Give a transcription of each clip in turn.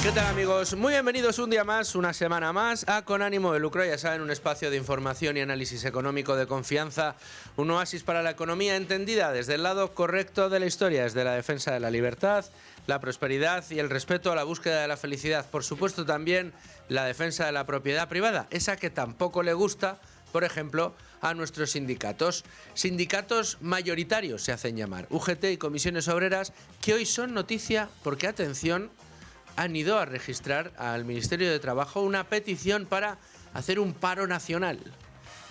¿Qué tal, amigos? Muy bienvenidos un día más, una semana más a Con Ánimo de Lucro. Ya saben, un espacio de información y análisis económico de confianza, un oasis para la economía entendida desde el lado correcto de la historia, desde la defensa de la libertad, la prosperidad y el respeto a la búsqueda de la felicidad. Por supuesto, también la defensa de la propiedad privada, esa que tampoco le gusta, por ejemplo, a nuestros sindicatos. Sindicatos mayoritarios se hacen llamar, UGT y comisiones obreras, que hoy son noticia porque, atención, han ido a registrar al Ministerio de Trabajo una petición para hacer un paro nacional.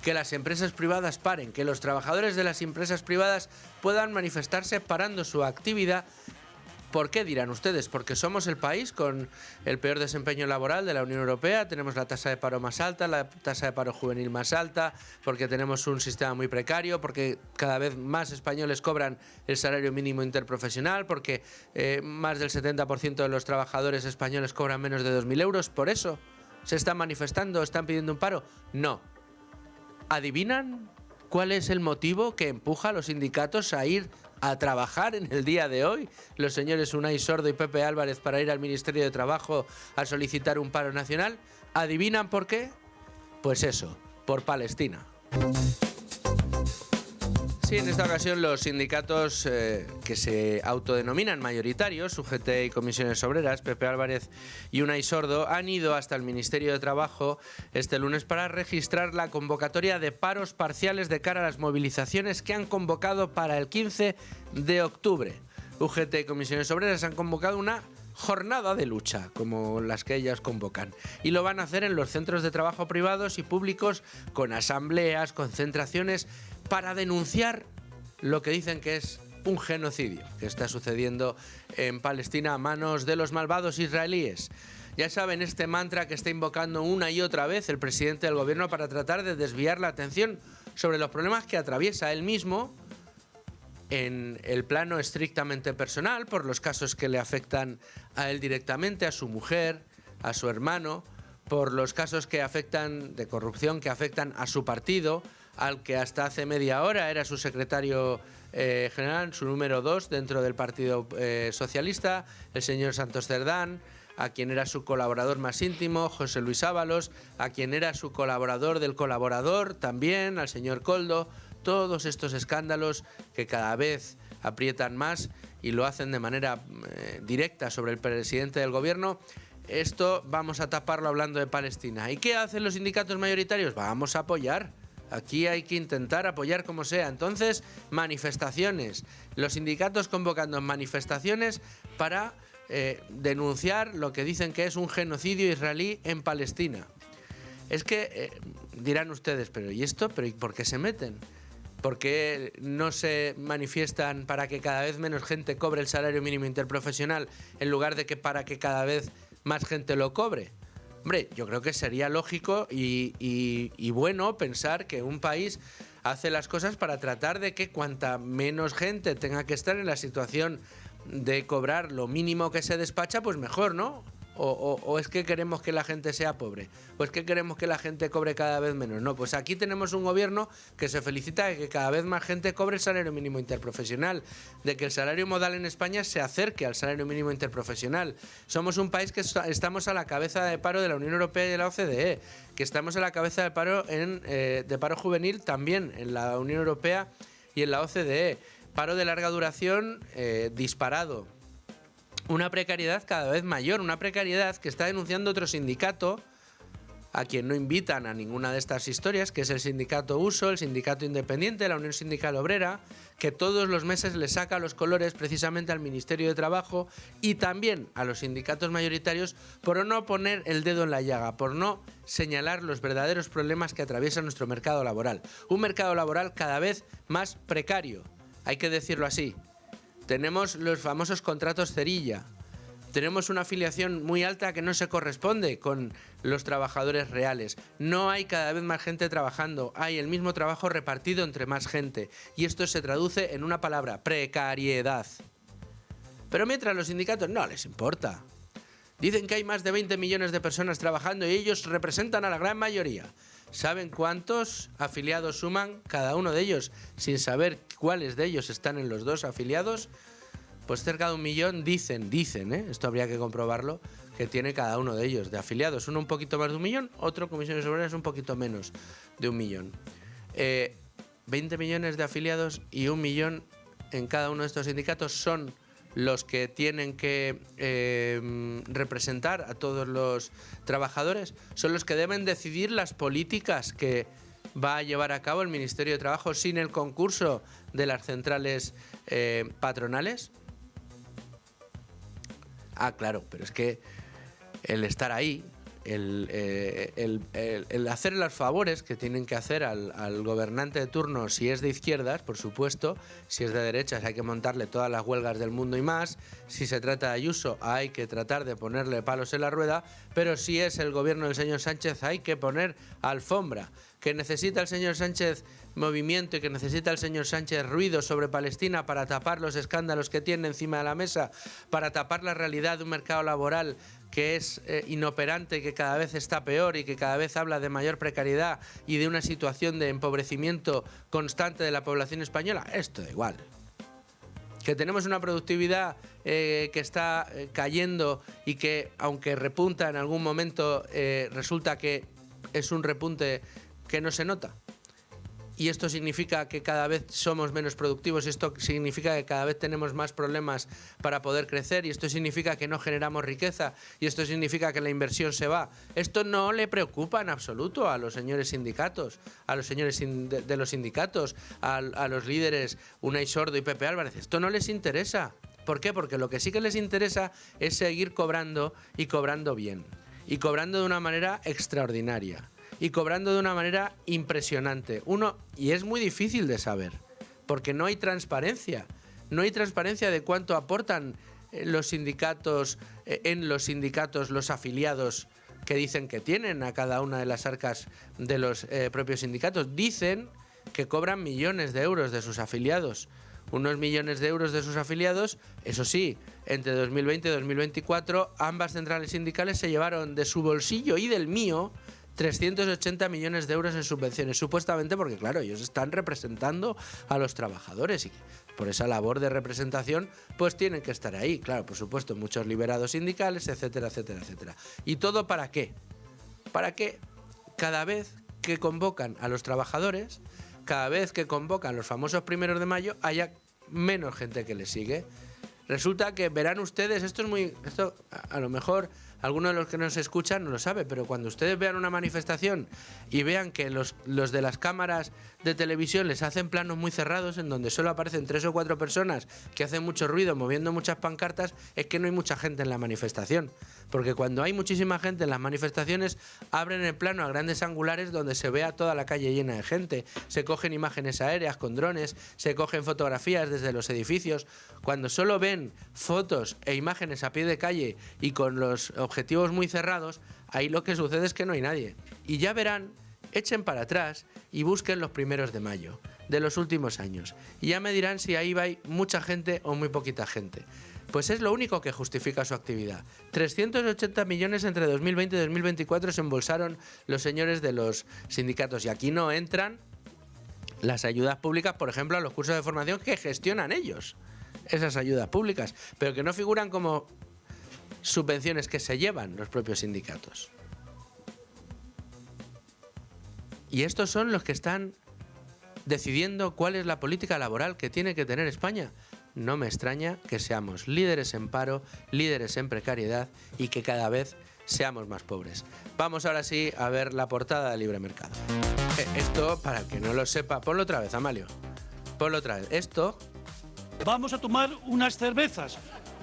Que las empresas privadas paren, que los trabajadores de las empresas privadas puedan manifestarse parando su actividad. ¿Por qué, dirán ustedes? Porque somos el país con el peor desempeño laboral de la Unión Europea, tenemos la tasa de paro más alta, la tasa de paro juvenil más alta, porque tenemos un sistema muy precario, porque cada vez más españoles cobran el salario mínimo interprofesional, porque más del 70% de los trabajadores españoles cobran menos de 2.000 euros. ¿Por eso se están manifestando, están pidiendo un paro? No. ¿Adivinan cuál es el motivo que empuja a los sindicatos a ir a trabajar en el día de hoy? Los señores Unai Sordo y Pepe Álvarez, para ir al Ministerio de Trabajo a solicitar un paro nacional. ¿Adivinan por qué? Pues eso, por Palestina. Sí, en esta ocasión los sindicatos que se autodenominan mayoritarios, UGT y comisiones obreras, Pepe Álvarez y Unai Sordo, han ido hasta el Ministerio de Trabajo este lunes para registrar la convocatoria de paros parciales de cara a las movilizaciones que han convocado para el 15 de octubre. UGT y comisiones obreras han convocado una jornada de lucha, como las que ellas convocan, y lo van a hacer en los centros de trabajo privados y públicos, con asambleas, concentraciones, para denunciar lo que dicen que es un genocidio que está sucediendo en Palestina a manos de los malvados israelíes. Ya saben, este mantra que está invocando una y otra vez el presidente del gobierno para tratar de desviar la atención sobre los problemas que atraviesa él mismo en el plano estrictamente personal, por los casos que le afectan a él directamente, a su mujer, a su hermano, por los casos que afectan de corrupción, que afectan a su partido, al que hasta hace media hora era su secretario general, su número 2 dentro del Partido Socialista, el señor Santos Cerdán, a quien era su colaborador más íntimo, José Luis Ábalos, a quien era su colaborador del colaborador también, al señor Koldo. Todos estos escándalos que cada vez aprietan más y lo hacen de manera directa sobre el presidente del gobierno. Esto vamos a taparlo hablando de Palestina. ¿Y qué hacen los sindicatos mayoritarios? Vamos a apoyar. Aquí hay que intentar apoyar como sea. Entonces, manifestaciones. Los sindicatos convocando manifestaciones para denunciar lo que dicen que es un genocidio israelí en Palestina. Es que dirán ustedes, pero ¿y esto? ¿Pero y por qué se meten? ¿Por qué no se manifiestan para que cada vez menos gente cobre el salario mínimo interprofesional en lugar de que para que cada vez más gente lo cobre? Hombre, yo creo que sería lógico y bueno pensar que un país hace las cosas para tratar de que cuanta menos gente tenga que estar en la situación de cobrar lo mínimo que se despacha, pues mejor, ¿no? ¿O es que queremos que la gente sea pobre? ¿O es que queremos que la gente cobre cada vez menos? No, pues aquí tenemos un gobierno que se felicita de que cada vez más gente cobre el salario mínimo interprofesional, de que el salario modal en España se acerque al salario mínimo interprofesional. Somos un país que estamos a la cabeza de paro de la Unión Europea y de la OCDE, que estamos a la cabeza de paro, de paro juvenil también en la Unión Europea y en la OCDE. Paro de larga duración disparado. Una precariedad cada vez mayor, una precariedad que está denunciando otro sindicato, a quien no invitan a ninguna de estas historias, que es el sindicato USO, el sindicato independiente, la Unión Sindical Obrera, que todos los meses le saca los colores precisamente al Ministerio de Trabajo y también a los sindicatos mayoritarios por no poner el dedo en la llaga, por no señalar los verdaderos problemas que atraviesa nuestro mercado laboral. Un mercado laboral cada vez más precario, hay que decirlo así. Tenemos los famosos contratos cerilla. Tenemos una afiliación muy alta que no se corresponde con los trabajadores reales. No hay cada vez más gente trabajando. Hay el mismo trabajo repartido entre más gente. Y esto se traduce en una palabra: precariedad. Pero mientras los sindicatos no les importa. Dicen que hay más de 20 millones de personas trabajando y ellos representan a la gran mayoría. ¿Saben cuántos afiliados suman cada uno de ellos sin saber cuáles de ellos están en los dos afiliados? Pues cerca de 1 millón, dicen, esto habría que comprobarlo, que tiene cada uno de ellos, de afiliados. Uno un poquito más de 1 millón, otro, Comisiones Obreras, un poquito menos de 1 millón. 20 millones de afiliados y 1 millón en cada uno de estos sindicatos son los que tienen que representar a todos los trabajadores, son los que deben decidir las políticas que va a llevar a cabo el Ministerio de Trabajo sin el concurso de las centrales patronales. Ah, claro, pero es que el estar ahí, el hacer los favores que tienen que hacer al gobernante de turno, si es de izquierdas, por supuesto, si es de derechas hay que montarle todas las huelgas del mundo y más, si se trata de Ayuso hay que tratar de ponerle palos en la rueda, pero si es el gobierno del señor Sánchez hay que poner alfombra. Que necesita el señor Sánchez movimiento y que necesita el señor Sánchez ruido sobre Palestina para tapar los escándalos que tiene encima de la mesa, para tapar la realidad de un mercado laboral que es inoperante, que cada vez está peor y que cada vez habla de mayor precariedad y de una situación de empobrecimiento constante de la población española. Esto da igual. Que tenemos una productividad que está cayendo y que, aunque repunta en algún momento, resulta que es un repunte que no se nota. Y esto significa que cada vez somos menos productivos, y esto significa que cada vez tenemos más problemas para poder crecer, y esto significa que no generamos riqueza, y esto significa que la inversión se va. Esto no le preocupa en absoluto a los señores sindicatos, a los señores de los sindicatos, a los líderes Unai Sordo y Pepe Álvarez. Esto no les interesa. ¿Por qué? Porque lo que sí que les interesa es seguir cobrando y cobrando bien, y cobrando de una manera extraordinaria. Y cobrando de una manera impresionante. Y es muy difícil de saber, porque no hay transparencia. No hay transparencia de cuánto aportan los sindicatos, los afiliados que dicen que tienen a cada una de las arcas de los propios sindicatos. Dicen que cobran millones de euros de sus afiliados. Unos millones de euros de sus afiliados, eso sí, entre 2020 y 2024, ambas centrales sindicales se llevaron de su bolsillo y del mío 380 millones de euros en subvenciones, supuestamente porque, claro, ellos están representando a los trabajadores y por esa labor de representación pues tienen que estar ahí, claro, por supuesto, muchos liberados sindicales, etcétera, etcétera, etcétera. ¿Y todo para qué? Para que cada vez que convocan a los trabajadores, cada vez que convocan los famosos 1 de mayo, haya menos gente que les sigue. Resulta que verán ustedes, esto a lo mejor alguno de los que nos escuchan no lo sabe, pero cuando ustedes vean una manifestación y vean que los de las cámaras de televisión les hacen planos muy cerrados en donde solo aparecen 3 o 4 personas que hacen mucho ruido moviendo muchas pancartas, es que no hay mucha gente en la manifestación. Porque cuando hay muchísima gente en las manifestaciones, abren el plano a grandes angulares donde se vea toda la calle llena de gente, se cogen imágenes aéreas con drones, se cogen fotografías desde los edificios. Cuando solo ven fotos e imágenes a pie de calle y con los objetivos muy cerrados, ahí lo que sucede es que no hay nadie. Y ya verán, echen para atrás y busquen los 1 de mayo de los últimos años. Y ya me dirán si ahí va mucha gente o muy poquita gente. Pues es lo único que justifica su actividad. 380 millones entre 2020 y 2024 se embolsaron los señores de los sindicatos. Y aquí no entran las ayudas públicas, por ejemplo, a los cursos de formación que gestionan ellos, esas ayudas públicas, pero que no figuran como subvenciones que se llevan los propios sindicatos. Y estos son los que están decidiendo cuál es la política laboral que tiene que tener España. No me extraña que seamos líderes en paro, líderes en precariedad y que cada vez seamos más pobres. Vamos ahora sí a ver la portada de Libre Mercado. Esto, para el que no lo sepa, ponlo otra vez, Amalio. Ponlo otra vez. Esto... Vamos a tomar unas cervezas,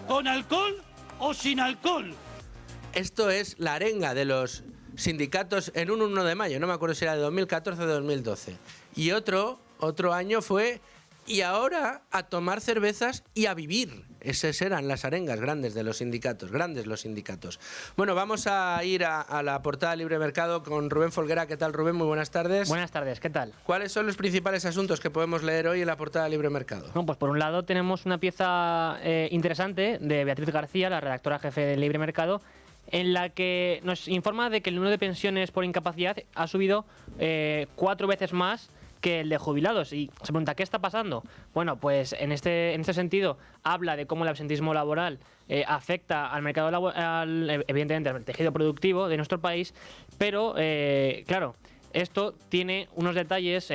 ¿con alcohol o sin alcohol? Esto es la arenga de los sindicatos en un 1 de mayo. No me acuerdo si era de 2014 o de 2012. Y otro año fue... Y ahora a tomar cervezas y a vivir. Esas eran las arengas grandes de los sindicatos, grandes los sindicatos. Bueno, vamos a ir a la portada de Libre Mercado con Rubén Folguera. ¿Qué tal, Rubén? Muy buenas tardes. Buenas tardes, ¿qué tal? ¿Cuáles son los principales asuntos que podemos leer hoy en la portada de Libre Mercado? Bueno, pues por un lado tenemos una pieza interesante de Beatriz García, la redactora jefe de Libre Mercado, en la que nos informa de que el número de pensiones por incapacidad ha subido 4 veces más que el de jubilados. Y se pregunta, ¿qué está pasando? Bueno, pues en este sentido habla de cómo el absentismo laboral afecta al mercado evidentemente al tejido productivo de nuestro país, pero claro, esto tiene unos detalles,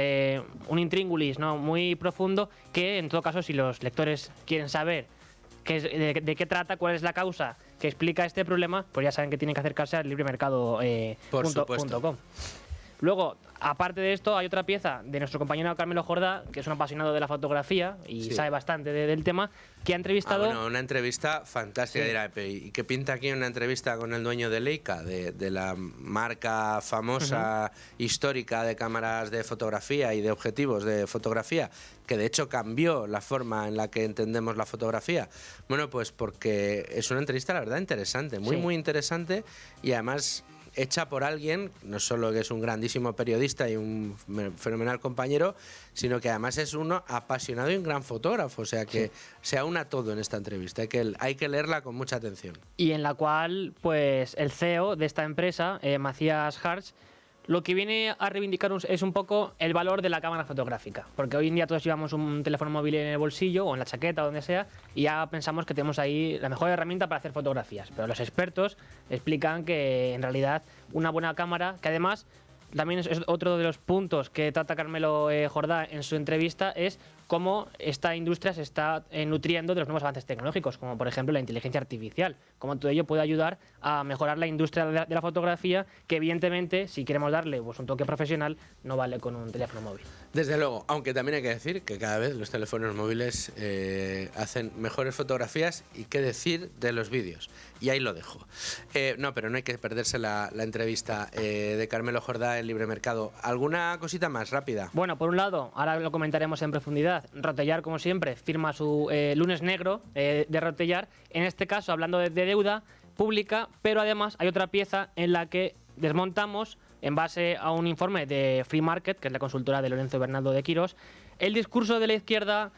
un intríngulis, ¿no?, muy profundo, que en todo caso, si los lectores quieren saber de qué trata, cuál es la causa que explica este problema, pues ya saben que tienen que acercarse al libremercado.com. Luego, aparte de esto, hay otra pieza de nuestro compañero Carmelo Jordá, que es un apasionado de la fotografía y sabe bastante del tema, que ha entrevistado... bueno, una entrevista fantástica, dirá, ¿y qué pinta aquí una entrevista con el dueño de Leica, de la marca famosa, histórica de cámaras de fotografía y de objetivos de fotografía, que de hecho cambió la forma en la que entendemos la fotografía? Bueno, pues porque es una entrevista, la verdad, interesante, muy interesante, y además hecha por alguien, no solo que es un grandísimo periodista y un fenomenal compañero, sino que además es uno apasionado y un gran fotógrafo, o sea que se aúna todo en esta entrevista, hay que leerla con mucha atención. Y en la cual, pues, el CEO de esta empresa, Matthias Hartz, lo que viene a reivindicar es un poco el valor de la cámara fotográfica, porque hoy en día todos llevamos un teléfono móvil en el bolsillo o en la chaqueta o donde sea, y ya pensamos que tenemos ahí la mejor herramienta para hacer fotografías, pero los expertos explican que en realidad una buena cámara, que además también es otro de los puntos que trata Carmelo Jordá en su entrevista, es cómo esta industria se está nutriendo de los nuevos avances tecnológicos, como por ejemplo la inteligencia artificial, cómo todo ello puede ayudar a mejorar la industria de la fotografía, que evidentemente, si queremos darle pues, un toque profesional, no vale con un teléfono móvil. Desde luego, aunque también hay que decir que cada vez los teléfonos móviles hacen mejores fotografías, y qué decir de los vídeos. Y ahí lo dejo. No, pero no hay que perderse la entrevista de Carmelo Jordá en Libre Mercado. ¿Alguna cosita más rápida? Bueno, por un lado, ahora lo comentaremos en profundidad, Rotellar, como siempre, firma su lunes negro de Rotellar, en este caso hablando de deuda pública, pero además hay otra pieza en la que desmontamos, en base a un informe de Free Market, que es la consultora de Lorenzo Bernardo de Quirós, el discurso de la izquierda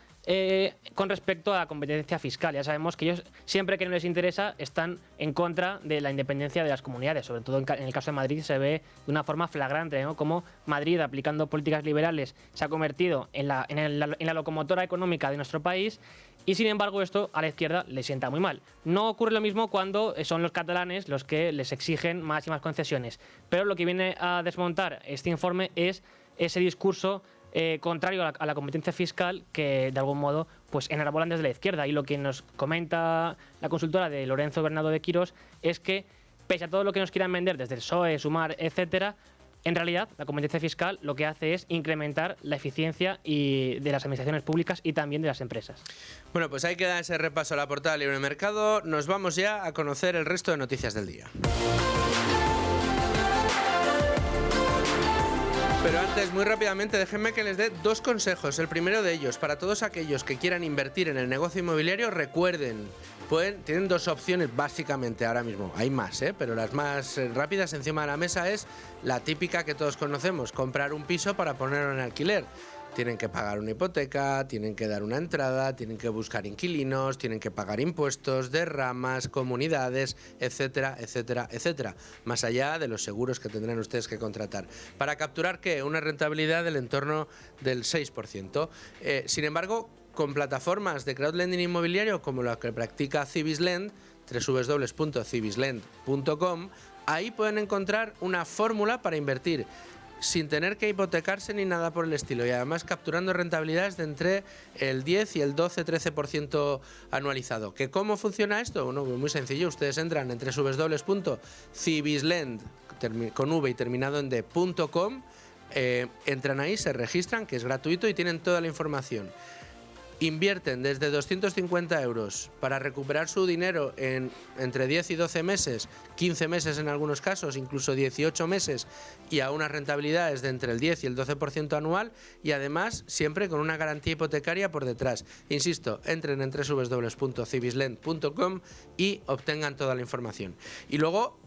con respecto a la competencia fiscal. Ya sabemos que ellos, siempre que no les interesa, están en contra de la independencia de las comunidades. Sobre todo en el caso de Madrid se ve de una forma flagrante, ¿no?, cómo Madrid, aplicando políticas liberales, se ha convertido en la locomotora económica de nuestro país, y sin embargo esto a la izquierda le sienta muy mal. No ocurre lo mismo cuando son los catalanes los que les exigen más y más concesiones, pero lo que viene a desmontar este informe es ese discurso contrario a la competencia fiscal que de algún modo pues enarbolan desde la izquierda. Y lo que nos comenta la consultora de Lorenzo Bernardo de Quirós es que, pese a todo lo que nos quieran vender desde el PSOE, Sumar, etcétera, en realidad la competencia fiscal lo que hace es incrementar la eficiencia de las administraciones públicas y también de las empresas. Bueno, pues ahí queda ese repaso a la portada de Libre Mercado. Nos vamos ya a conocer el resto de noticias del día. Pero antes, muy rápidamente, déjenme que les dé dos consejos. El primero de ellos, para todos aquellos que quieran invertir en el negocio inmobiliario, recuerden, tienen dos opciones básicamente ahora mismo. Hay más, pero las más rápidas encima de la mesa es la típica que todos conocemos, comprar un piso para ponerlo en alquiler. Tienen que pagar una hipoteca, tienen que dar una entrada, tienen que buscar inquilinos, tienen que pagar impuestos, derramas, comunidades, etcétera, etcétera, etcétera. Más allá de los seguros que tendrán ustedes que contratar. ¿Para capturar qué? Una rentabilidad del entorno del 6%. Sin embargo, con plataformas de crowdlending inmobiliario como la que practica Cibislend, www.cibislend.com, ahí pueden encontrar una fórmula para invertir sin tener que hipotecarse ni nada por el estilo, y además capturando rentabilidades de entre el 10 y el 12-13% anualizado. ¿Que cómo funciona esto? Bueno, muy sencillo, ustedes entran en www.cibislend con V y terminado en d.com, entran ahí, se registran, que es gratuito, y tienen toda la información. Invierten desde 250 euros para recuperar su dinero en entre 10 y 12 meses, 15 meses en algunos casos, incluso 18 meses, y a unas rentabilidades de entre el 10 y el 12% anual, y además siempre con una garantía hipotecaria por detrás. Insisto, entren en www.cibislend.com y obtengan toda la información. Y luego,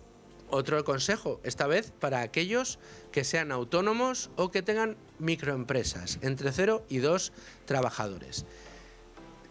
otro consejo, esta vez para aquellos que sean autónomos o que tengan microempresas, entre 0 y 2 trabajadores.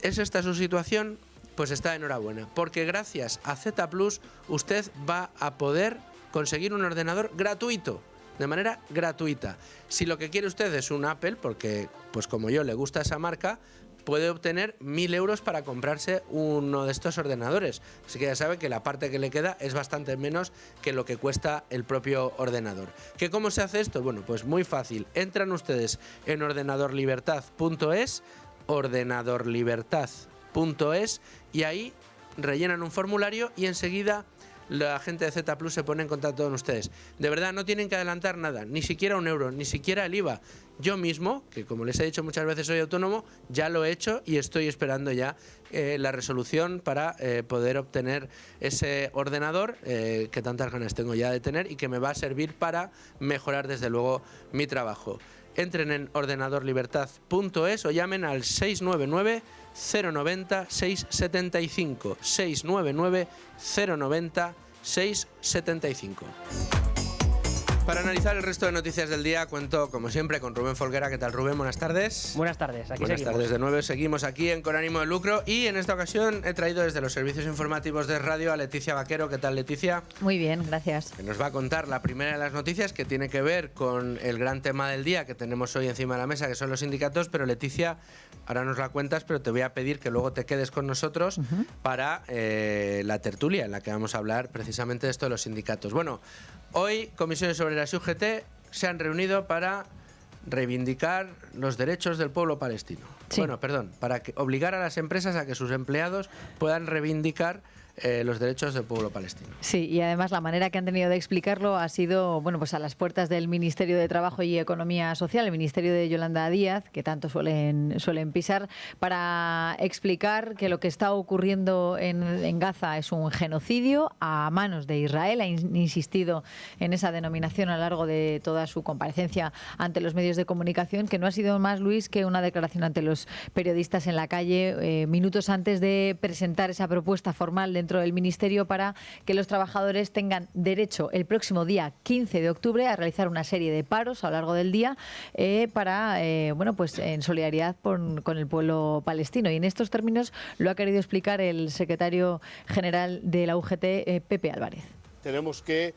¿Es esta su situación? Pues está enhorabuena, porque gracias a Z Plus usted va a poder conseguir un ordenador gratuito, de manera gratuita. Si lo que quiere usted es un Apple, porque pues como yo le gusta esa marca, puede obtener 1.000 euros para comprarse uno de estos ordenadores. Así que ya sabe que la parte que le queda es bastante menos que lo que cuesta el propio ordenador. ¿Que cómo se hace esto? Bueno, pues muy fácil. Entran ustedes en ordenadorlibertad.es, ordenadorlibertad.es, y ahí rellenan un formulario y enseguida la gente de Z Plus se pone en contacto con ustedes. De verdad, no tienen que adelantar nada, ni siquiera un euro, ni siquiera el IVA. Yo mismo, que como les he dicho muchas veces soy autónomo, ya lo he hecho y estoy esperando ya la resolución para poder obtener ese ordenador que tantas ganas tengo ya de tener y que me va a servir para mejorar desde luego mi trabajo. Entren en ordenadorlibertad.es o llamen al 699 090 675, 699 090 675. Para analizar el resto de noticias del día cuento, como siempre, con Rubén Folguera. ¿Qué tal, Rubén? Buenas tardes. Buenas tardes, aquí Buenas seguimos. tardes de nuevo. Seguimos aquí en Con Ánimo de Lucro y en esta ocasión he traído desde los servicios informativos de radio a Leticia Vaquero. ¿Qué tal, Leticia? Muy bien, gracias. Que nos va a contar la primera de las noticias, que tiene que ver con el gran tema del día que tenemos hoy encima de la mesa, que son los sindicatos. Pero Leticia, ahora nos la cuentas, pero te voy a pedir que luego te quedes con nosotros para la tertulia en la que vamos a hablar precisamente de esto de los sindicatos. Bueno, hoy Comisiones Obreras y UGT se han reunido para reivindicar los derechos del pueblo palestino. Sí. Bueno, perdón, para obligar a las empresas a que sus empleados puedan reivindicar los derechos del pueblo palestino. Sí, y además la manera que han tenido de explicarlo ha sido, bueno, pues a las puertas del Ministerio de Trabajo y Economía Social, el Ministerio de Yolanda Díaz, que tanto suelen pisar, para explicar que lo que está ocurriendo en Gaza es un genocidio a manos de Israel. Ha insistido en esa denominación a lo largo de toda su comparecencia ante los medios de comunicación, que no ha sido más, Luis, que una declaración ante los periodistas en la calle minutos antes de presentar esa propuesta formal dentro del Ministerio para que los trabajadores tengan derecho el próximo día 15 de octubre a realizar una serie de paros a lo largo del día para, bueno, pues en solidaridad con el pueblo palestino. Y en estos términos lo ha querido explicar el secretario general de la UGT, Pepe Álvarez. Tenemos que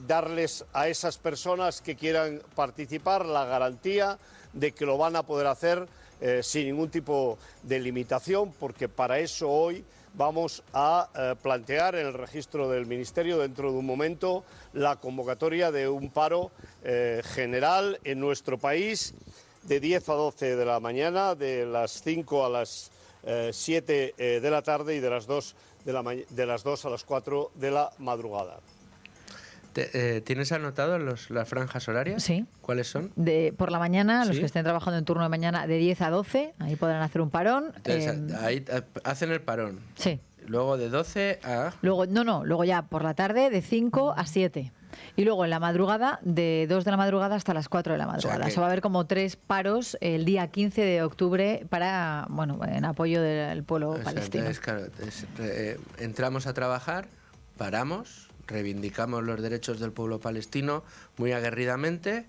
darles a esas personas que quieran participar la garantía de que lo van a poder hacer sin ningún tipo de limitación, porque para eso hoy vamos a plantear en el registro del Ministerio dentro de un momento la convocatoria de un paro general en nuestro país de 10 a 12 de la mañana, de las 5 a las 7 de la tarde y de las 2 a las 4 de la madrugada. ¿Tienes anotado las franjas horarias? Sí. ¿Cuáles son? Por la mañana, ¿Sí? Los que estén trabajando en turno de mañana, de 10 a 12, ahí podrán hacer un parón. Entonces, ahí hacen el parón. Sí. Luego de 12 a... Luego ya por la tarde de 5 a 7. Y luego en la madrugada, de 2 de la madrugada hasta las 4 de la madrugada. O sea que... va a haber como 3 paros el día 15 de octubre para, bueno, en apoyo del pueblo palestino. Entonces, claro, entramos a trabajar, paramos, reivindicamos los derechos del pueblo palestino muy aguerridamente,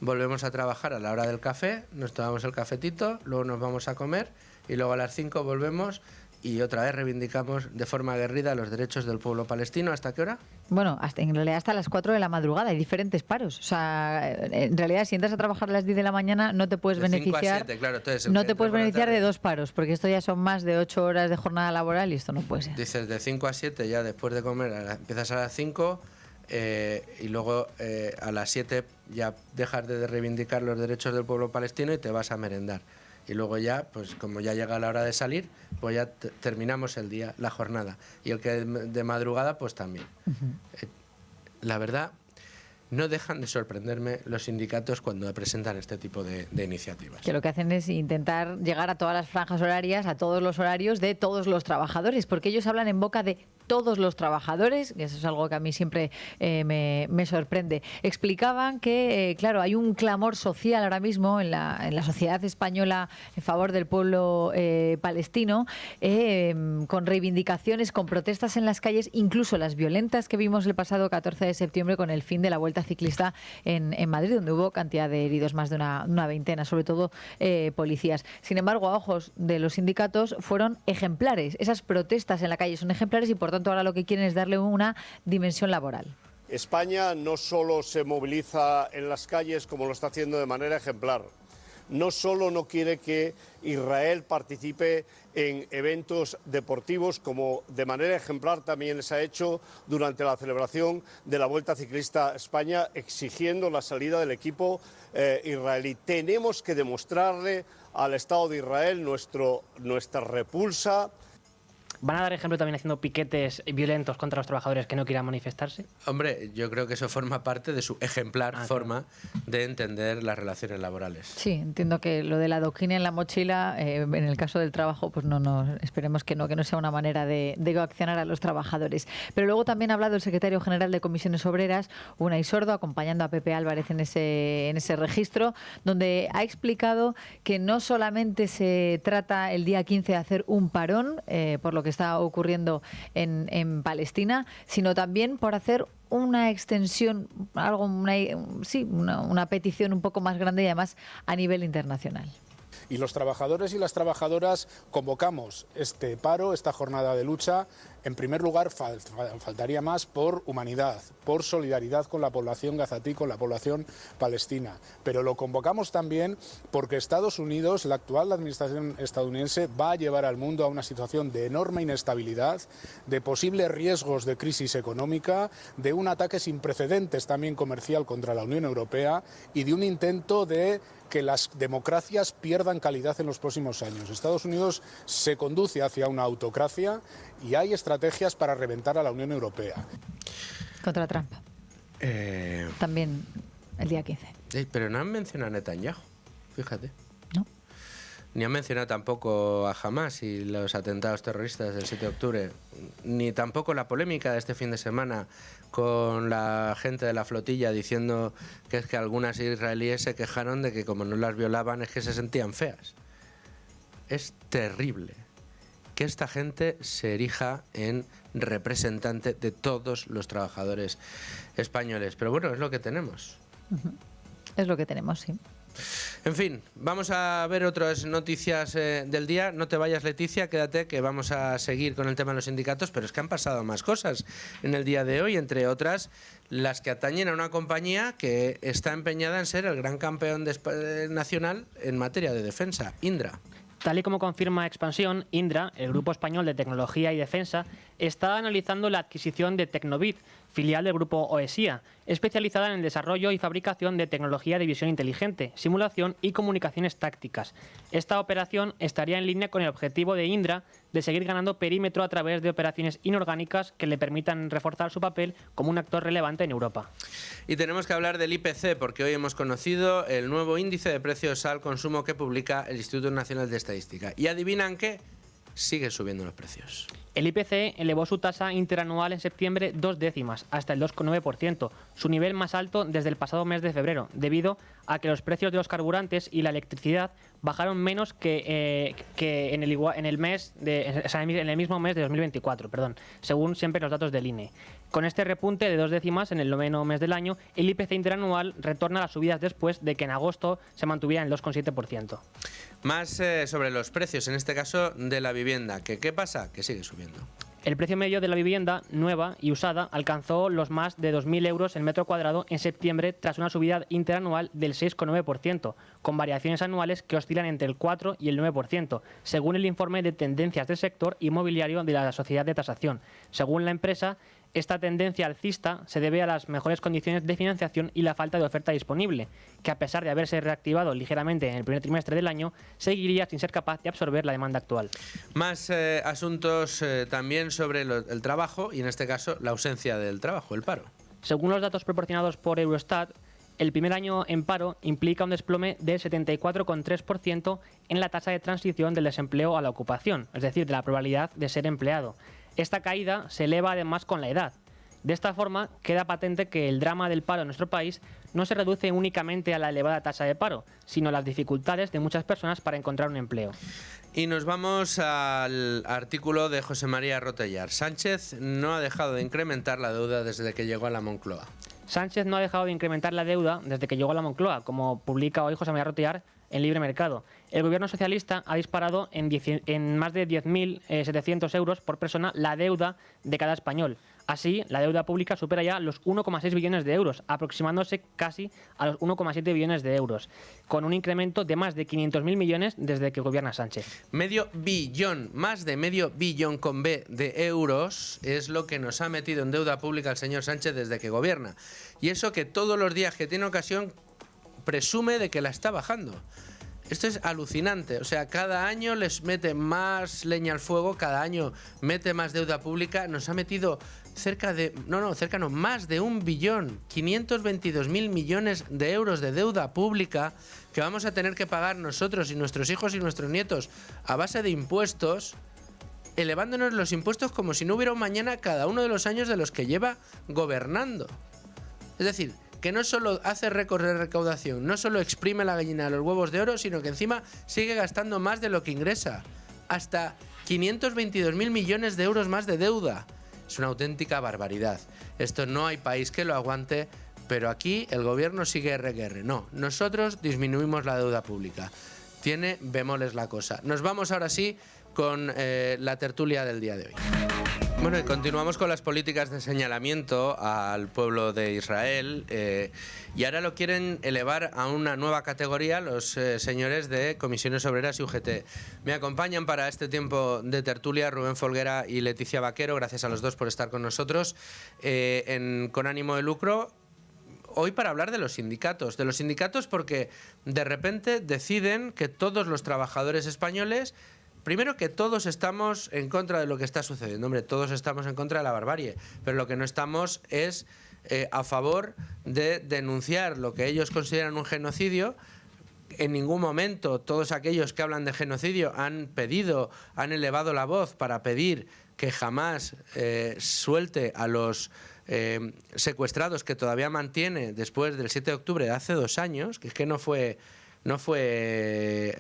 volvemos a trabajar a la hora del café, nos tomamos el cafetito, luego nos vamos a comer y luego a las 5 volvemos y otra vez reivindicamos de forma aguerrida los derechos del pueblo palestino. ¿Hasta qué hora? Bueno, en realidad hasta las 4 de la madrugada. Hay diferentes paros. O sea, en realidad si entras a trabajar a las 10 de la mañana no te puedes beneficiar. 5 a 7, claro, entonces, no te puedes beneficiar de 2 paros, porque esto ya son más de 8 horas de jornada laboral y esto no puede ser. Dices de 5 a 7 ya después de comer, empiezas a las 5 y luego a las 7 ya dejas de reivindicar los derechos del pueblo palestino y te vas a merendar. Y luego ya, pues como ya llega la hora de salir, pues ya terminamos el día, la jornada. Y el que de madrugada, pues también. La verdad, no dejan de sorprenderme los sindicatos cuando presentan este tipo de iniciativas. Que lo que hacen es intentar llegar a todas las franjas horarias, a todos los horarios de todos los trabajadores, porque ellos hablan en boca de todos los trabajadores, y eso es algo que a mí siempre me sorprende. Explicaban que, claro, hay un clamor social ahora mismo en la sociedad española en favor del pueblo palestino, con reivindicaciones, con protestas en las calles, incluso las violentas que vimos el pasado 14 de septiembre con el fin de la Vuelta Ciclista en Madrid, donde hubo cantidad de heridos, más de una veintena, sobre todo policías. Sin embargo, a ojos de los sindicatos fueron ejemplares. Esas protestas en la calle son ejemplares y, por tanto, ahora lo que quieren es darle una dimensión laboral. España no solo se moviliza en las calles como lo está haciendo de manera ejemplar, no solo no quiere que Israel participe en eventos deportivos, como de manera ejemplar también se ha hecho durante la celebración de la Vuelta Ciclista a España, exigiendo la salida del equipo israelí. Tenemos que demostrarle al Estado de Israel nuestra repulsa. ¿Van a dar ejemplo también haciendo piquetes violentos contra los trabajadores que no quieran manifestarse? Hombre, yo creo que eso forma parte de su ejemplar forma de entender las relaciones laborales. Sí, entiendo que lo de la doctrina en la mochila, en el caso del trabajo, pues no, esperemos que no sea una manera de coaccionar a los trabajadores. Pero luego también ha hablado el secretario general de Comisiones Obreras, Unai Sordo, acompañando a Pepe Álvarez en ese registro, donde ha explicado que no solamente se trata el día 15 de hacer un parón, por lo que está ocurriendo en Palestina, sino también por hacer una extensión, una petición un poco más grande y además a nivel internacional. Y los trabajadores y las trabajadoras convocamos este paro, esta jornada de lucha, en primer lugar, faltaría más, por humanidad, por solidaridad con la población gazatí, con la población palestina. Pero lo convocamos también porque Estados Unidos, la actual administración estadounidense, va a llevar al mundo a una situación de enorme inestabilidad, de posibles riesgos de crisis económica, de un ataque sin precedentes también comercial contra la Unión Europea y de un intento de que las democracias pierdan calidad en los próximos años. Estados Unidos se conduce hacia una autocracia y hay estrategias para reventar a la Unión Europea. Contra Trump. También el día 15. Pero no han mencionado a Netanyahu, fíjate. ¿No? Ni han mencionado tampoco a Hamas y los atentados terroristas del 7 de octubre, ni tampoco la polémica de este fin de semana con la gente de la flotilla diciendo que es que algunas israelíes se quejaron de que como no las violaban es que se sentían feas. Es terrible que esta gente se erija en representante de todos los trabajadores españoles. Pero bueno, es lo que tenemos. Es lo que tenemos, sí. En fin, vamos a ver otras noticias del día. No te vayas, Leticia, quédate que vamos a seguir con el tema de los sindicatos, pero es que han pasado más cosas en el día de hoy, entre otras las que atañen a una compañía que está empeñada en ser el gran campeón nacional en materia de defensa, Indra. Tal y como confirma Expansión, Indra, el Grupo Español de Tecnología y Defensa, está analizando la adquisición de Tecnobit, filial del Grupo OESIA, especializada en el desarrollo y fabricación de tecnología de visión inteligente, simulación y comunicaciones tácticas. Esta operación estaría en línea con el objetivo de Indra de seguir ganando perímetro a través de operaciones inorgánicas que le permitan reforzar su papel como un actor relevante en Europa. Y tenemos que hablar del IPC, porque hoy hemos conocido el nuevo índice de precios al consumo que publica el Instituto Nacional de Estadística. ¿Y adivinan qué? Sigue subiendo los precios. El IPC elevó su tasa interanual en septiembre 2 décimas, hasta el 2,9%, su nivel más alto desde el pasado mes de febrero, debido a que los precios de los carburantes y la electricidad bajaron menos que en el mismo mes de 2024, según siempre los datos del INE. Con este repunte de 2 décimas en el noveno mes del año, el IPC interanual retorna a las subidas después de que en agosto se mantuviera en el 2,7%. Más sobre los precios, en este caso de la vivienda. ¿Qué pasa? Que sigue subiendo. El precio medio de la vivienda nueva y usada alcanzó los más de 2.000 euros el metro cuadrado en septiembre tras una subida interanual del 6,9%, con variaciones anuales que oscilan entre el 4 y el 9%, según el informe de tendencias del sector inmobiliario de la Sociedad de Tasación. Según la empresa, esta tendencia alcista se debe a las mejores condiciones de financiación y la falta de oferta disponible, que a pesar de haberse reactivado ligeramente en el primer trimestre del año, seguiría sin ser capaz de absorber la demanda actual. Más asuntos también sobre el trabajo y en este caso la ausencia del trabajo, el paro. Según los datos proporcionados por Eurostat, el primer año en paro implica un desplome del 74,3% en la tasa de transición del desempleo a la ocupación, es decir, de la probabilidad de ser empleado. Esta caída se eleva además con la edad. De esta forma, queda patente que el drama del paro en nuestro país no se reduce únicamente a la elevada tasa de paro, sino a las dificultades de muchas personas para encontrar un empleo. Y nos vamos al artículo de José María Rotellar. Sánchez no ha dejado de incrementar la deuda desde que llegó a la Moncloa. Sánchez no ha dejado de incrementar la deuda desde que llegó a la Moncloa, como publica hoy José María Rotellar en Libre Mercado. El gobierno socialista ha disparado en más de 10.700 euros por persona la deuda de cada español, Así, la deuda pública supera ya los 1,6 billones de euros, aproximándose casi a los 1,7 billones de euros, con un incremento de más de 500.000 millones desde que gobierna Sánchez. Medio billón, más de medio billón con B de euros es lo que nos ha metido en deuda pública el señor Sánchez desde que gobierna. Y eso que todos los días que tiene ocasión presume de que la está bajando. Esto es alucinante, o sea, cada año les mete más leña al fuego, cada año mete más deuda pública, nos ha metido más de 1 billón, 522.000 millones de euros de deuda pública que vamos a tener que pagar nosotros y nuestros hijos y nuestros nietos a base de impuestos, elevándonos los impuestos como si no hubiera un mañana cada uno de los años de los que lleva gobernando. Es decir, que no solo hace récords de recaudación, no solo exprime la gallina de los huevos de oro, sino que encima sigue gastando más de lo que ingresa. Hasta 522.000 millones de euros más de deuda. Es una auténtica barbaridad. Esto no hay país que lo aguante, pero aquí el gobierno sigue RQR. No, nosotros disminuimos la deuda pública. Tiene bemoles la cosa. Nos vamos ahora sí con la tertulia del día de hoy. Bueno, y continuamos con las políticas de señalamiento al pueblo de Israel y ahora lo quieren elevar a una nueva categoría los señores de Comisiones Obreras y UGT. Me acompañan para este tiempo de tertulia Rubén Folguera y Leticia Vaquero. Gracias a los dos por estar con nosotros con ánimo de lucro. Hoy para hablar de los sindicatos porque de repente deciden que todos los trabajadores españoles, primero que todos estamos en contra de lo que está sucediendo. Hombre, todos estamos en contra de la barbarie, pero lo que no estamos es a favor de denunciar lo que ellos consideran un genocidio. En ningún momento todos aquellos que hablan de genocidio han elevado la voz para pedir que jamás suelte a los secuestrados que todavía mantiene después del 7 de octubre de hace 2 años, que es que no fue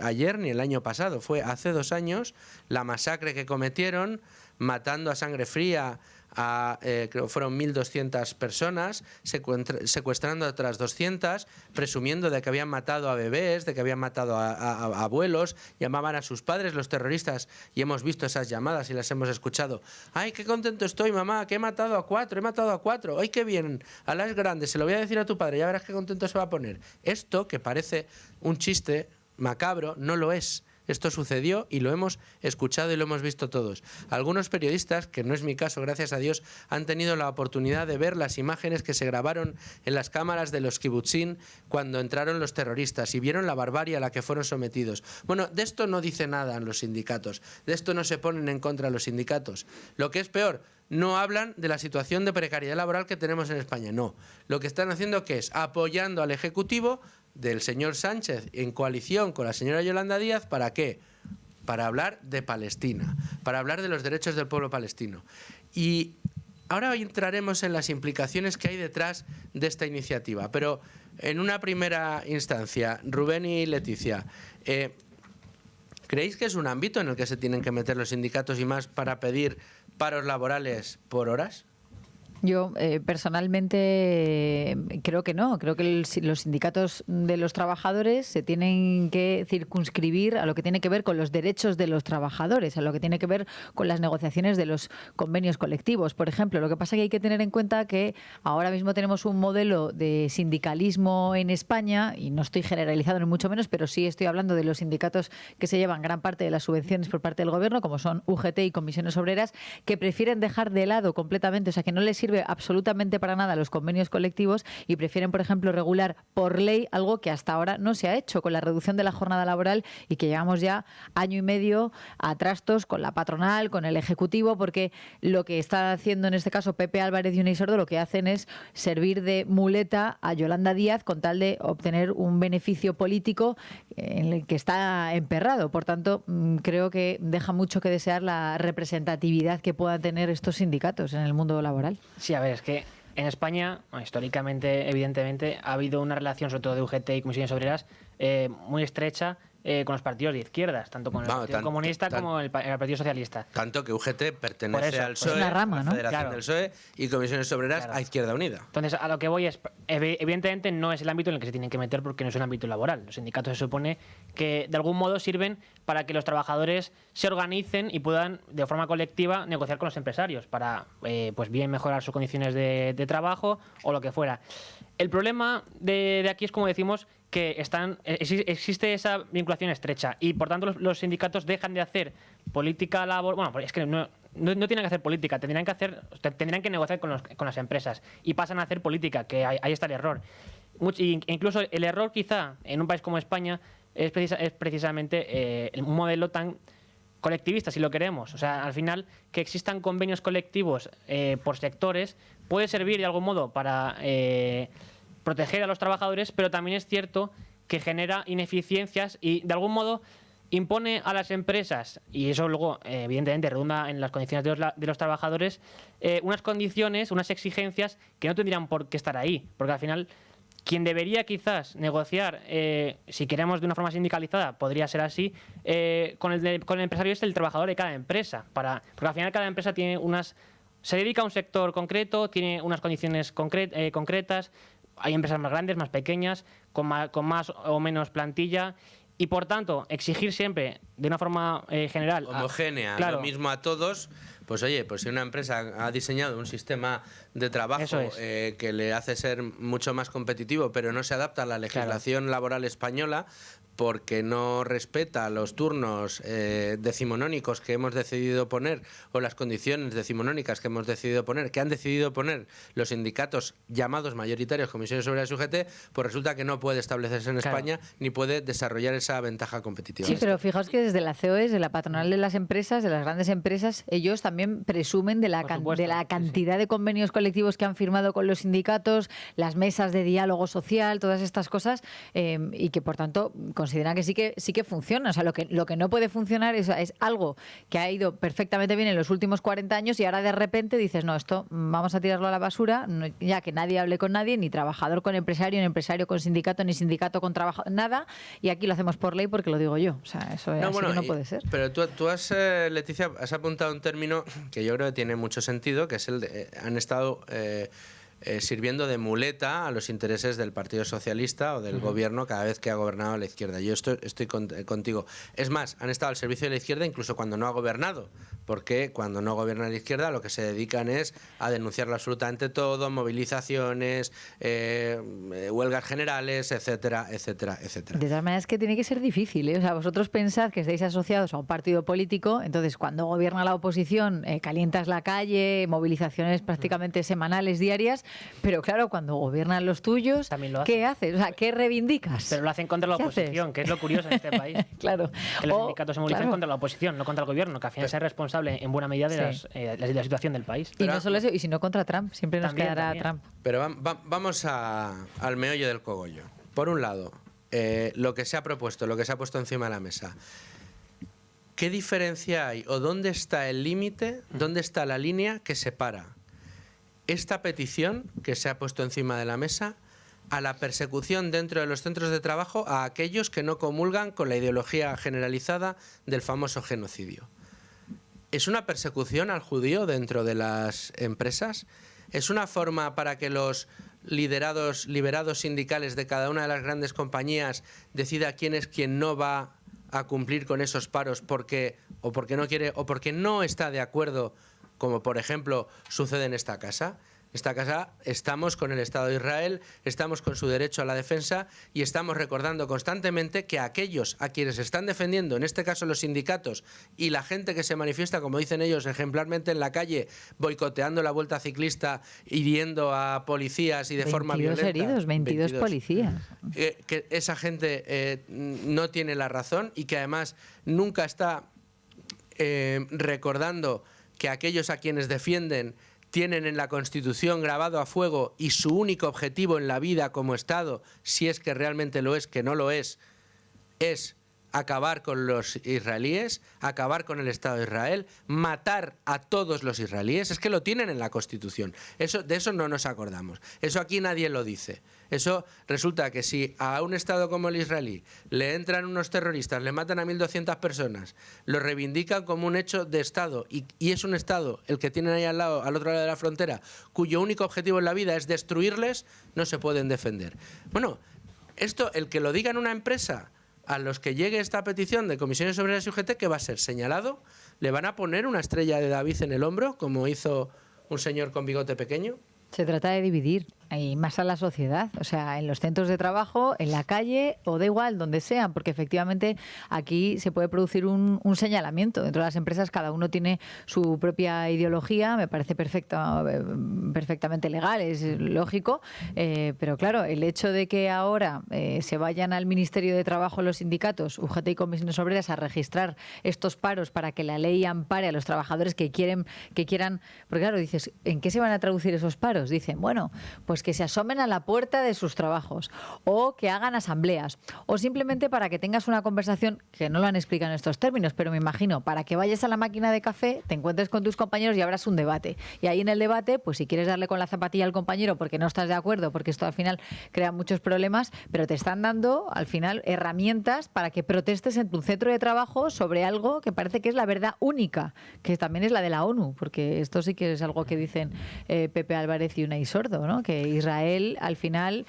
ayer ni el año pasado, fue hace 2 años la masacre que cometieron, matando a sangre fría a, creo que fueron 1.200 personas, secuestrando a otras 200, presumiendo de que habían matado a bebés, de que habían matado a abuelos, llamaban a sus padres los terroristas y hemos visto esas llamadas y las hemos escuchado. ¡Ay, qué contento estoy, mamá, que he matado a 4! ¡Ay, qué bien! Alá es grande, se lo voy a decir a tu padre, ya verás qué contento se va a poner. Esto, que parece un chiste macabro, no lo es. Esto sucedió y lo hemos escuchado y lo hemos visto todos. Algunos periodistas, que no es mi caso, gracias a Dios, han tenido la oportunidad de ver las imágenes que se grabaron en las cámaras de los kibutzim cuando entraron los terroristas y vieron la barbarie a la que fueron sometidos. Bueno, de esto no dice nada los sindicatos, de esto no se ponen en contra los sindicatos. Lo que es peor, no hablan de la situación de precariedad laboral que tenemos en España, no. Lo que están haciendo que es apoyando al Ejecutivo del señor Sánchez en coalición con la señora Yolanda Díaz, ¿para qué? Para hablar de Palestina, para hablar de los derechos del pueblo palestino. Y ahora entraremos en las implicaciones que hay detrás de esta iniciativa, pero en una primera instancia, Rubén y Leticia, ¿creéis que es un ámbito en el que se tienen que meter los sindicatos y más para pedir paros laborales por horas? Yo personalmente creo que no. Creo que los sindicatos de los trabajadores se tienen que circunscribir a lo que tiene que ver con los derechos de los trabajadores, a lo que tiene que ver con las negociaciones de los convenios colectivos. Por ejemplo, lo que pasa es que hay que tener en cuenta que ahora mismo tenemos un modelo de sindicalismo en España, y no estoy generalizando ni mucho menos, pero sí estoy hablando de los sindicatos que se llevan gran parte de las subvenciones por parte del gobierno, como son UGT y Comisiones Obreras, que prefieren dejar de lado completamente, o sea, que no les sirve absolutamente para nada los convenios colectivos y prefieren, por ejemplo, regular por ley algo que hasta ahora no se ha hecho con la reducción de la jornada laboral y que llevamos ya 1 año y medio a trastos con la patronal, con el Ejecutivo, porque lo que está haciendo en este caso Pepe Álvarez y Unai Sordo lo que hacen es servir de muleta a Yolanda Díaz con tal de obtener un beneficio político en el que está emperrado. Por tanto, creo que deja mucho que desear la representatividad que puedan tener estos sindicatos en el mundo laboral. Sí, a ver, es que en España, históricamente, evidentemente, ha habido una relación, sobre todo de UGT y Comisiones Obreras, muy estrecha con los partidos de izquierdas, tanto con el Partido Comunista como el Partido Socialista. Tanto que UGT pertenece al PSOE, es una rama, ¿no? Federación del PSOE, y Comisiones Obreras a Izquierda Unida. Entonces, a lo que voy es, evidentemente no es el ámbito en el que se tienen que meter porque no es un ámbito laboral. Los sindicatos se supone que de algún modo sirven para que los trabajadores se organicen y puedan de forma colectiva negociar con los empresarios para pues bien mejorar sus condiciones de trabajo o lo que fuera. El problema de aquí es, como decimos, que existe esa vinculación estrecha y por tanto los sindicatos dejan de hacer política laboral. Bueno, es que no tienen que hacer política, tendrían que negociar con las empresas y pasan a hacer política, que ahí está el error. Incluso el error quizá en un país como España es precisamente un modelo tan colectivista, si lo queremos. O sea, al final, que existan convenios colectivos por sectores puede servir de algún modo para proteger a los trabajadores, pero también es cierto que genera ineficiencias y de algún modo impone a las empresas, y eso luego evidentemente redunda en las condiciones de los trabajadores, unas condiciones, unas exigencias que no tendrían por qué estar ahí, porque al final quien debería quizás negociar, si queremos de una forma sindicalizada, podría ser así, con el empresario es el trabajador de cada empresa, porque al final cada empresa tiene se dedica a un sector concreto, tiene unas condiciones concretas, hay empresas más grandes, más pequeñas, con más o menos plantilla, y por tanto exigir siempre de una forma general homogénea, claro, lo mismo a todos. Pues oye, pues si una empresa ha diseñado un sistema de trabajo que le hace ser mucho más competitivo, pero no se adapta a la legislación laboral española porque no respeta los turnos decimonónicos que hemos decidido poner o las condiciones decimonónicas que hemos decidido poner, que han decidido poner los sindicatos llamados mayoritarios, Comisiones Obreras y UGT, pues resulta que no puede establecerse en España ni puede desarrollar esa ventaja competitiva. Sí, pero fijaos que desde la COE, de la patronal de las empresas, de las grandes empresas, ellos también presumen de la cantidad de convenios colectivos que han firmado con los sindicatos, las mesas de diálogo social, todas estas cosas, y que por tanto consideran que sí que funciona. O sea, lo que no puede funcionar es algo que ha ido perfectamente bien en los últimos 40 años y ahora de repente dices, no, esto vamos a tirarlo a la basura, ya que nadie hable con nadie, ni trabajador con empresario, ni empresario con sindicato, ni sindicato con trabajador, nada, y aquí lo hacemos por ley porque lo digo yo. O sea, eso no puede ser. Pero tú has, Leticia, has apuntado un término que yo creo que tiene mucho sentido, que es el de han estado sirviendo de muleta a los intereses del Partido Socialista o del gobierno cada vez que ha gobernado la izquierda. Yo estoy contigo. Es más, han estado al servicio de la izquierda incluso cuando no ha gobernado, porque cuando no gobierna la izquierda lo que se dedican es a denunciarlo absolutamente todo, movilizaciones, huelgas generales, etcétera, etcétera, etcétera. De todas maneras, que tiene que ser difícil, ¿eh? O sea, vosotros pensad que estáis asociados a un partido político, entonces cuando gobierna la oposición calientas la calle, movilizaciones prácticamente semanales, diarias, pero claro, cuando gobiernan los tuyos, ¿qué haces? O sea, ¿qué reivindicas? Pero lo hacen contra la oposición, que es lo curioso en este país. Claro. Que los sindicatos se movilizan contra la oposición, no contra el gobierno, que al final es responsable en buena medida de la situación del país. Y no solo eso, y si no contra Trump, siempre nos quedará Trump. Pero vamos al meollo del cogollo. Por un lado, lo que se ha propuesto, lo que se ha puesto encima de la mesa. ¿Qué diferencia hay o dónde está el límite, dónde está la línea que separa esta petición que se ha puesto encima de la mesa a la persecución dentro de los centros de trabajo a aquellos que no comulgan con la ideología generalizada del famoso genocidio? ¿Es una persecución al judío dentro de las empresas? ¿Es una forma para que los liberados sindicales de cada una de las grandes compañías decida quién es quien no va a cumplir con esos paros porque no quiere o porque no está de acuerdo, como por ejemplo sucede en esta casa? Esta casa estamos con el Estado de Israel, estamos con su derecho a la defensa y estamos recordando constantemente que aquellos a quienes están defendiendo, en este caso los sindicatos y la gente que se manifiesta, como dicen ellos, ejemplarmente en la calle, boicoteando la vuelta ciclista, hiriendo a policías y de forma violenta. 22 policías. Que esa gente no tiene la razón y que además nunca está recordando que aquellos a quienes defienden tienen en la Constitución grabado a fuego y su único objetivo en la vida como Estado, si es que realmente lo es, que no lo es acabar con los israelíes, acabar con el Estado de Israel, matar a todos los israelíes. Es que lo tienen en la Constitución. De eso no nos acordamos. Eso aquí nadie lo dice. Eso resulta que si a un Estado como el israelí le entran unos terroristas, le matan a 1.200 personas, lo reivindican como un hecho de Estado y es un Estado el que tienen ahí al otro lado de la frontera, cuyo único objetivo en la vida es destruirles, no se pueden defender. Bueno, esto, el que lo diga en una empresa, a los que llegue esta petición de comisiones obreras y UGT, ¿qué va a ser? ¿Señalado? ¿Le van a poner una estrella de David en el hombro, como hizo un señor con bigote pequeño? Se trata de dividir y más a la sociedad, o sea, en los centros de trabajo, en la calle o da igual, donde sean, porque efectivamente aquí se puede producir un señalamiento. Dentro de las empresas cada uno tiene su propia ideología, me parece perfectamente legal, es lógico, pero claro, el hecho de que ahora se vayan al Ministerio de Trabajo los sindicatos, UGT y comisiones obreras a registrar estos paros para que la ley ampare a los trabajadores que quieran, porque claro, dices, ¿en qué se van a traducir esos paros? Dicen, bueno, pues que se asomen a la puerta de sus trabajos o que hagan asambleas o simplemente para que tengas una conversación, que no lo han explicado en estos términos, pero me imagino, para que vayas a la máquina de café, te encuentres con tus compañeros y abras un debate. Y ahí en el debate, pues si quieres darle con la zapatilla al compañero porque no estás de acuerdo, porque esto al final crea muchos problemas, pero te están dando al final herramientas para que protestes en tu centro de trabajo sobre algo que parece que es la verdad única, que también es la de la ONU, porque esto sí que es algo que dicen Pepe Álvarez y Unai Sordo, ¿no? Que Israel al final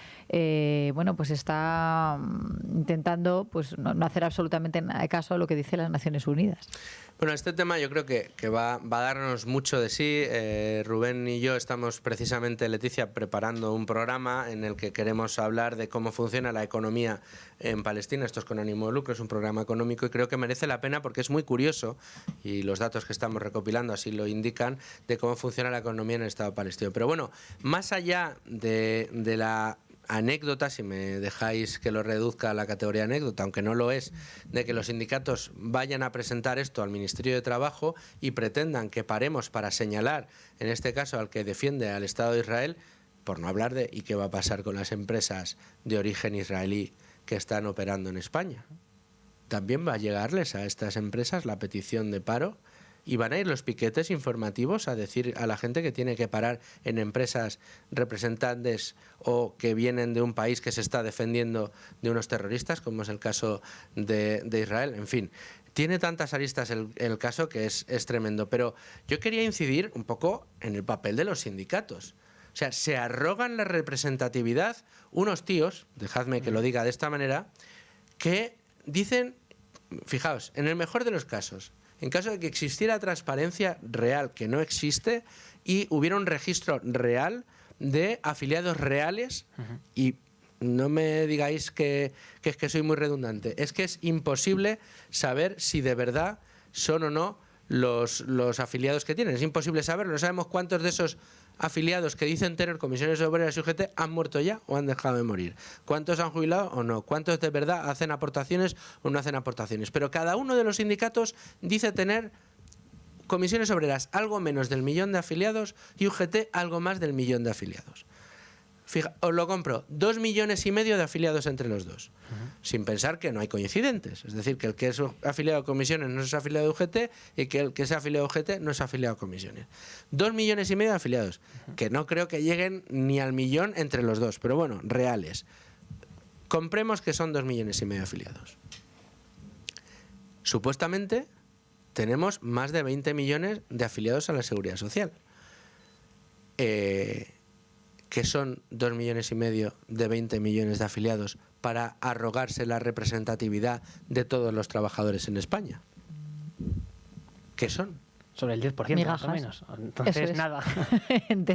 bueno, pues está intentando pues no hacer absolutamente nada de caso a lo que dice las Naciones Unidas. Bueno, este tema yo creo que va a darnos mucho de sí. Rubén y yo estamos precisamente, Leticia, preparando un programa en el que queremos hablar de cómo funciona la economía en Palestina. Esto es con ánimo de lucro, es un programa económico y creo que merece la pena porque es muy curioso, y los datos que estamos recopilando así lo indican, de cómo funciona la economía en el Estado palestino. Pero bueno, más allá de la anécdota, si me dejáis que lo reduzca a la categoría anécdota, aunque no lo es, de que los sindicatos vayan a presentar esto al Ministerio de Trabajo y pretendan que paremos para señalar, en este caso, al que defiende al Estado de Israel, por no hablar de ¿y qué va a pasar con las empresas de origen israelí que están operando en España? También va a llegarles a estas empresas la petición de paro y van a ir los piquetes informativos a decir a la gente que tiene que parar en empresas representantes o que vienen de un país que se está defendiendo de unos terroristas, como es el caso de Israel. En fin, tiene tantas aristas el caso que es tremendo. Pero yo quería incidir un poco en el papel de los sindicatos. O sea, se arrogan la representatividad unos tíos, dejadme que lo diga de esta manera, que dicen, fijaos, en el mejor de los casos, en caso de que existiera transparencia real, que no existe, y hubiera un registro real de afiliados reales, y no me digáis que es que soy muy redundante, es que es imposible saber si de verdad son o no los afiliados que tienen. Es imposible saberlo, no sabemos cuántos de esos afiliados que dicen tener comisiones obreras y UGT han muerto ya o han dejado de morir. ¿Cuántos han jubilado o no? ¿Cuántos de verdad hacen aportaciones o no hacen aportaciones? Pero cada uno de los sindicatos dice tener comisiones obreras algo menos del 1.000.000 de afiliados y UGT algo más del 1.000.000 de afiliados. Fija, os lo compro, 2,5 millones de afiliados entre los dos, sin pensar que no hay coincidentes. Es decir, que el que es afiliado a comisiones no es afiliado a UGT y que el que es afiliado a UGT no es afiliado a comisiones. 2,5 millones de afiliados, que no creo que lleguen ni al 1.000.000 entre los dos, pero bueno, reales. Compremos que son 2,5 millones de afiliados. Supuestamente tenemos más de 20 millones de afiliados a la Seguridad Social. Que son 2,5 millones de 20 millones de afiliados para arrogarse la representatividad de todos los trabajadores en España. ¿Qué son? Sobre el 10%, migajas, más o menos. Entonces, nada. en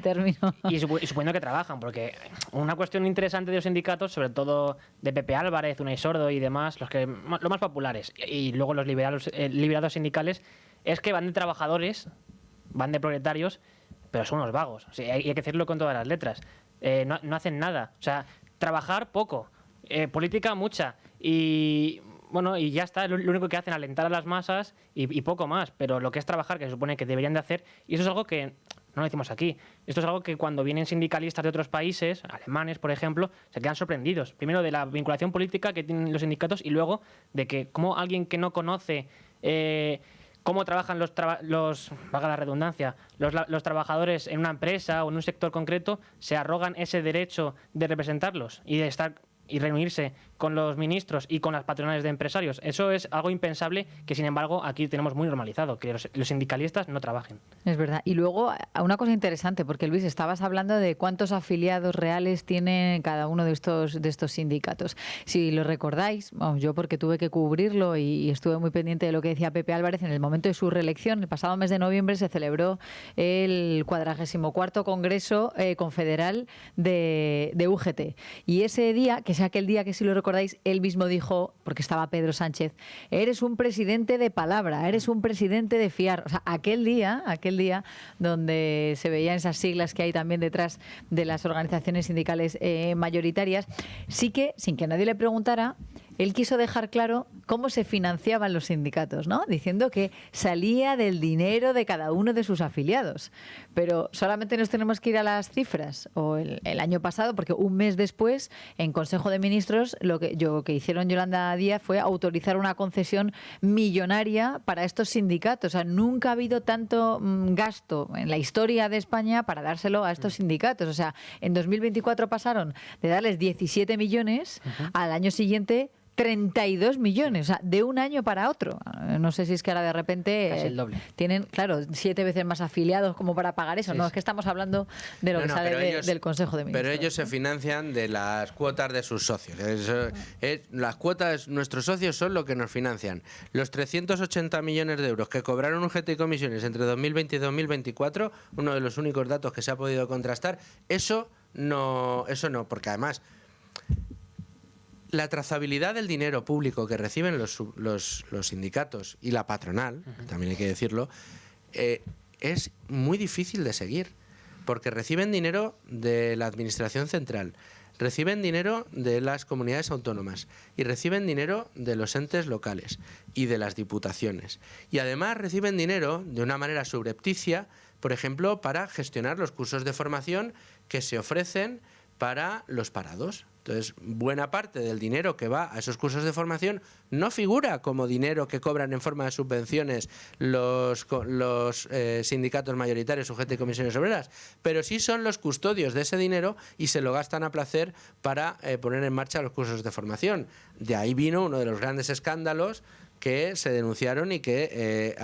términos. Y suponiendo que trabajan, porque una cuestión interesante de los sindicatos, sobre todo de Pepe Álvarez, Unai Sordo y demás, los más populares, y luego los liberados sindicales, es que van de trabajadores, van de proletarios, pero son unos vagos. O sea, hay que decirlo con todas las letras. No hacen nada. O sea, trabajar poco, política mucha y bueno, y ya está. Lo único que hacen es alentar a las masas y poco más. Pero lo que es trabajar, que se supone que deberían de hacer, y eso es algo que no lo decimos aquí. Esto es algo que cuando vienen sindicalistas de otros países, alemanes, por ejemplo, se quedan sorprendidos. Primero de la vinculación política que tienen los sindicatos y luego de que como alguien que no conoce cómo trabajan valga la redundancia, los trabajadores en una empresa o en un sector concreto, se arrogan ese derecho de representarlos y de estar y reunirse con los ministros y con las patronales de empresarios. Eso es algo impensable que, sin embargo, aquí tenemos muy normalizado, que los sindicalistas no trabajen. Es verdad. Y luego, una cosa interesante, porque Luis, estabas hablando de cuántos afiliados reales tiene cada uno de estos sindicatos. Si lo recordáis, yo porque tuve que cubrirlo y estuve muy pendiente de lo que decía Pepe Álvarez, en el momento de su reelección, el pasado mes de noviembre, se celebró el 44º Congreso Confederal de UGT. Y ese día, que es aquel día que, si lo recordáis, él mismo dijo, porque estaba Pedro Sánchez, eres un presidente de palabra, eres un presidente de fiar. O sea, aquel día donde se veían esas siglas que hay también detrás de las organizaciones sindicales mayoritarias, sí que, sin que nadie le preguntara, él quiso dejar claro cómo se financiaban los sindicatos, ¿no? Diciendo que salía del dinero de cada uno de sus afiliados. Pero solamente nos tenemos que ir a las cifras. O el año pasado, porque un mes después, en Consejo de Ministros, lo que hicieron Yolanda Díaz fue autorizar una concesión millonaria para estos sindicatos. O sea, nunca ha habido tanto gasto en la historia de España para dárselo a estos sindicatos. O sea, en 2024 pasaron de darles 17 millones al año siguiente 32 millones, o sea, de un año para otro. No sé si es que ahora de repente casi el doble. Tienen, claro, 7 veces más afiliados como para pagar eso. Sí, no, sí. es que estamos hablando de lo que sale del Consejo de Ministros. Pero ellos se financian de las cuotas de sus socios. Las cuotas, nuestros socios son lo que nos financian. Los 380 millones de euros que cobraron UGT y comisiones entre 2020 y 2024, uno de los únicos datos que se ha podido contrastar, eso no, porque además la trazabilidad del dinero público que reciben los sindicatos y la patronal, también hay que decirlo, es muy difícil de seguir, porque reciben dinero de la Administración Central, reciben dinero de las comunidades autónomas y reciben dinero de los entes locales y de las diputaciones. Y además reciben dinero de una manera subrepticia, por ejemplo, para gestionar los cursos de formación que se ofrecen para los parados. Entonces, buena parte del dinero que va a esos cursos de formación no figura como dinero que cobran en forma de subvenciones los sindicatos mayoritarios, UGT y comisiones obreras, pero sí son los custodios de ese dinero y se lo gastan a placer para poner en marcha los cursos de formación. De ahí vino uno de los grandes escándalos que se denunciaron y que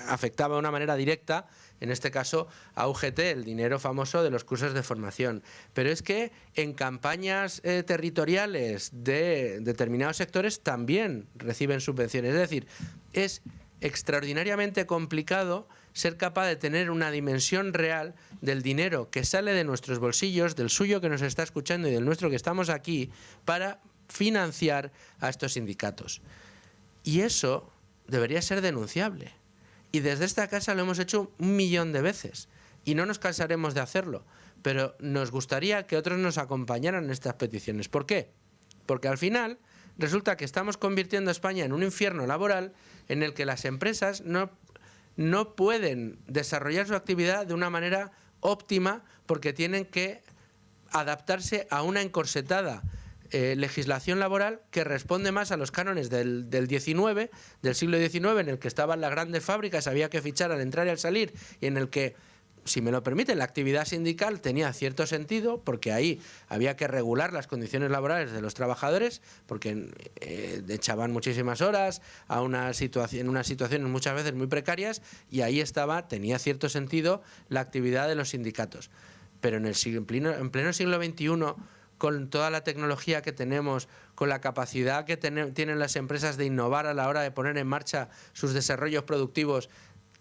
afectaba de una manera directa, en este caso, a UGT, el dinero famoso de los cursos de formación. Pero es que en campañas territoriales de determinados sectores también reciben subvenciones. Es decir, es extraordinariamente complicado ser capaz de tener una dimensión real del dinero que sale de nuestros bolsillos, del suyo que nos está escuchando y del nuestro que estamos aquí, para financiar a estos sindicatos. Y eso debería ser denunciable. Y desde esta casa lo hemos hecho 1.000.000 de veces y no nos cansaremos de hacerlo, pero nos gustaría que otros nos acompañaran en estas peticiones. ¿Por qué? Porque al final resulta que estamos convirtiendo a España en un infierno laboral en el que las empresas no pueden desarrollar su actividad de una manera óptima porque tienen que adaptarse a una encorsetada legislación laboral que responde más a los cánones del siglo XIX, en el que estaban las grandes fábricas, había que fichar al entrar y al salir, y en el que, si me lo permiten, la actividad sindical tenía cierto sentido, porque ahí había que regular las condiciones laborales de los trabajadores, porque echaban muchísimas horas en unas situaciones muchas veces muy precarias, y ahí tenía cierto sentido la actividad de los sindicatos. Pero en pleno siglo XXI, con toda la tecnología que tenemos, con la capacidad que tienen las empresas de innovar a la hora de poner en marcha sus desarrollos productivos,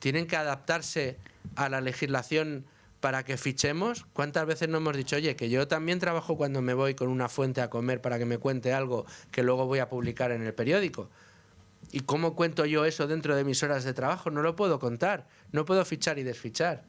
tienen que adaptarse a la legislación para que fichemos. ¿Cuántas veces nos hemos dicho, oye, que yo también trabajo cuando me voy con una fuente a comer para que me cuente algo que luego voy a publicar en el periódico? ¿Y cómo cuento yo eso dentro de mis horas de trabajo? No lo puedo contar, no puedo fichar y desfichar.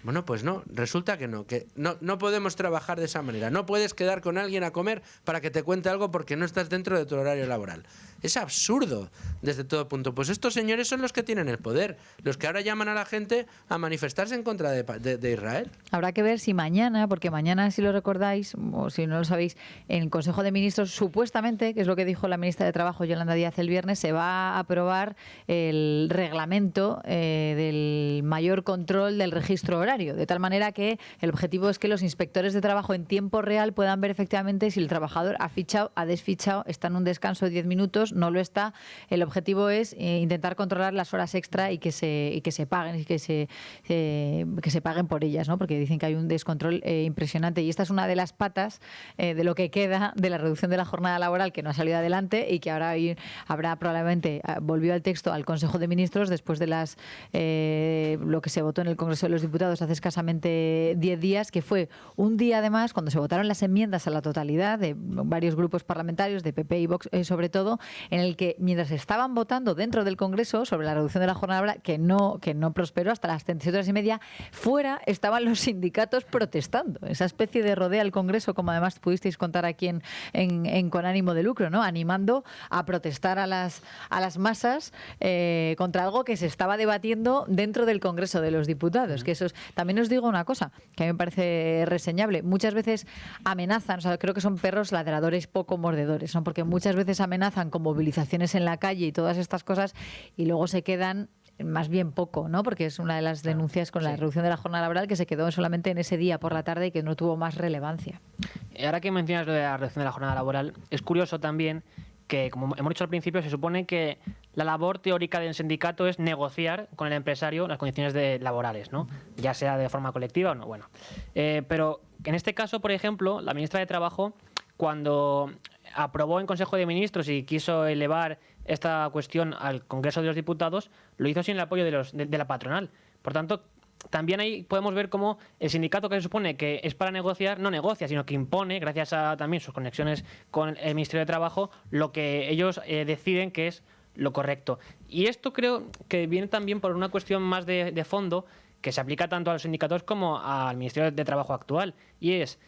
Bueno, pues no, resulta que no podemos trabajar de esa manera. No puedes quedar con alguien a comer para que te cuente algo porque no estás dentro de tu horario laboral. Es absurdo desde todo punto. Pues estos señores son los que tienen el poder, los que ahora llaman a la gente a manifestarse en contra de Israel. Habrá que ver si mañana, porque mañana, si lo recordáis, o si no lo sabéis, en el Consejo de Ministros, supuestamente, que es lo que dijo la ministra de Trabajo, Yolanda Díaz, el viernes, se va a aprobar el reglamento del mayor control del registro horario, de tal manera que el objetivo es que los inspectores de trabajo en tiempo real puedan ver efectivamente si el trabajador ha fichado, ha desfichado, está en un descanso de 10 minutos, no lo está. El objetivo es intentar controlar las horas extra y que se paguen y que se paguen por ellas, ¿no? Porque dicen que hay un descontrol impresionante, y esta es una de las patas de lo que queda de la reducción de la jornada laboral, que no ha salido adelante y que ahora habrá probablemente, volvió al texto al Consejo de Ministros después de lo que se votó en el Congreso de los Diputados hace escasamente 10 días, que fue un día además cuando se votaron las enmiendas a la totalidad de varios grupos parlamentarios, de PP y Vox sobre todo, en el que mientras estaban votando dentro del Congreso sobre la reducción de la jornada laboral, que no prosperó hasta las 37:30, fuera estaban los sindicatos protestando. Esa especie de rodea al Congreso, como además pudisteis contar aquí en Con ánimo de lucro, ¿no? Animando a protestar a las masas contra algo que se estaba debatiendo dentro del Congreso de los Diputados. Que eso es, también os digo una cosa que a mí me parece reseñable. Muchas veces amenazan, o sea, creo que son perros ladradores poco mordedores, ¿no? Porque muchas veces amenazan con movilizaciones en la calle y todas estas cosas, y luego se quedan más bien poco, ¿no? Porque es una de las denuncias con la reducción de la jornada laboral, que se quedó solamente en ese día por la tarde y que no tuvo más relevancia. Ahora que mencionas lo de la reducción de la jornada laboral, es curioso también que, como hemos dicho al principio, se supone que la labor teórica del sindicato es negociar con el empresario las condiciones laborales, ¿no? Ya sea de forma colectiva o no. Bueno, pero en este caso, por ejemplo, la ministra de Trabajo, cuando aprobó en Consejo de Ministros y quiso elevar esta cuestión al Congreso de los Diputados, lo hizo sin el apoyo de la patronal. Por tanto, también ahí podemos ver cómo el sindicato, que se supone que es para negociar, no negocia, sino que impone, gracias a también sus conexiones con el Ministerio de Trabajo, lo que ellos deciden que es lo correcto. Y esto creo que viene también por una cuestión más de fondo, que se aplica tanto a los sindicatos como al Ministerio de Trabajo actual, y es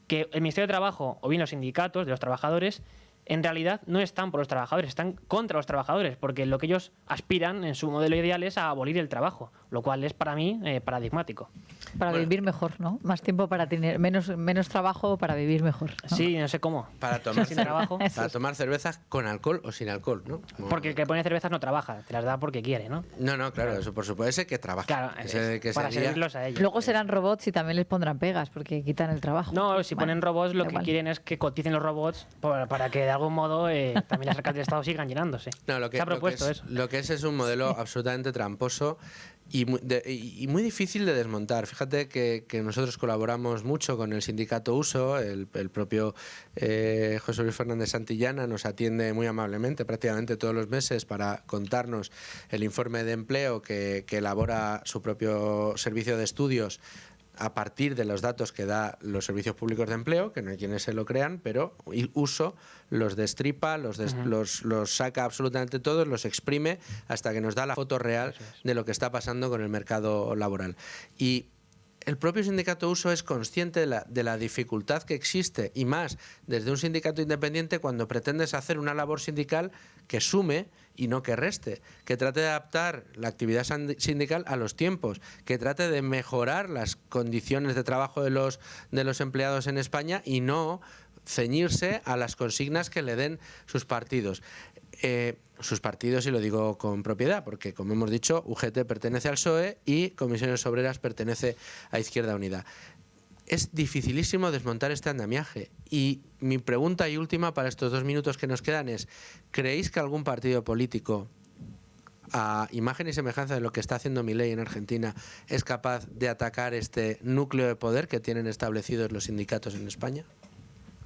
que el Ministerio de Trabajo, o bien los sindicatos de los trabajadores, en realidad no están por los trabajadores, están contra los trabajadores, porque lo que ellos aspiran en su modelo ideal es a abolir el trabajo, lo cual es para mí paradigmático. Para vivir mejor, ¿no? Más tiempo para tener menos trabajo para vivir mejor, ¿no? Sí, no sé cómo. Para tomar, sin trabajo. Para tomar cervezas con alcohol o sin alcohol, ¿no? Porque el que pone cervezas no trabaja, te las da porque quiere, ¿no? No, claro, eso por supuesto, ese que trabaja. Claro, para servirlos a ellos. Luego serán robots y también les pondrán pegas porque quitan el trabajo. No, si ponen robots, lo que quieren es que coticen los robots para que de algún modo también las arcas del Estado sigan llenándose. No, lo que es un modelo absolutamente tramposo y muy difícil de desmontar. Fíjate que nosotros colaboramos mucho con el sindicato USO, el propio José Luis Fernández Santillana nos atiende muy amablemente prácticamente todos los meses para contarnos el informe de empleo que elabora su propio servicio de estudios a partir de los datos que da los servicios públicos de empleo, que no hay quienes se lo crean, pero USO los destripa, los saca absolutamente todos, los exprime hasta que nos da la foto real de lo que está pasando con el mercado laboral. Y el propio sindicato USO es consciente de la dificultad que existe, y más desde un sindicato independiente, cuando pretendes hacer una labor sindical que sume y no que reste, que trate de adaptar la actividad sindical a los tiempos, que trate de mejorar las condiciones de trabajo de los empleados en España y no ceñirse a las consignas que le den sus partidos. Sus partidos, y lo digo con propiedad, porque como hemos dicho, UGT pertenece al PSOE y Comisiones Obreras pertenece a Izquierda Unida. Es dificilísimo desmontar este andamiaje, y mi pregunta y última para estos 2 minutos que nos quedan es: ¿creéis que algún partido político, a imagen y semejanza de lo que está haciendo Milei en Argentina, es capaz de atacar este núcleo de poder que tienen establecidos los sindicatos en España?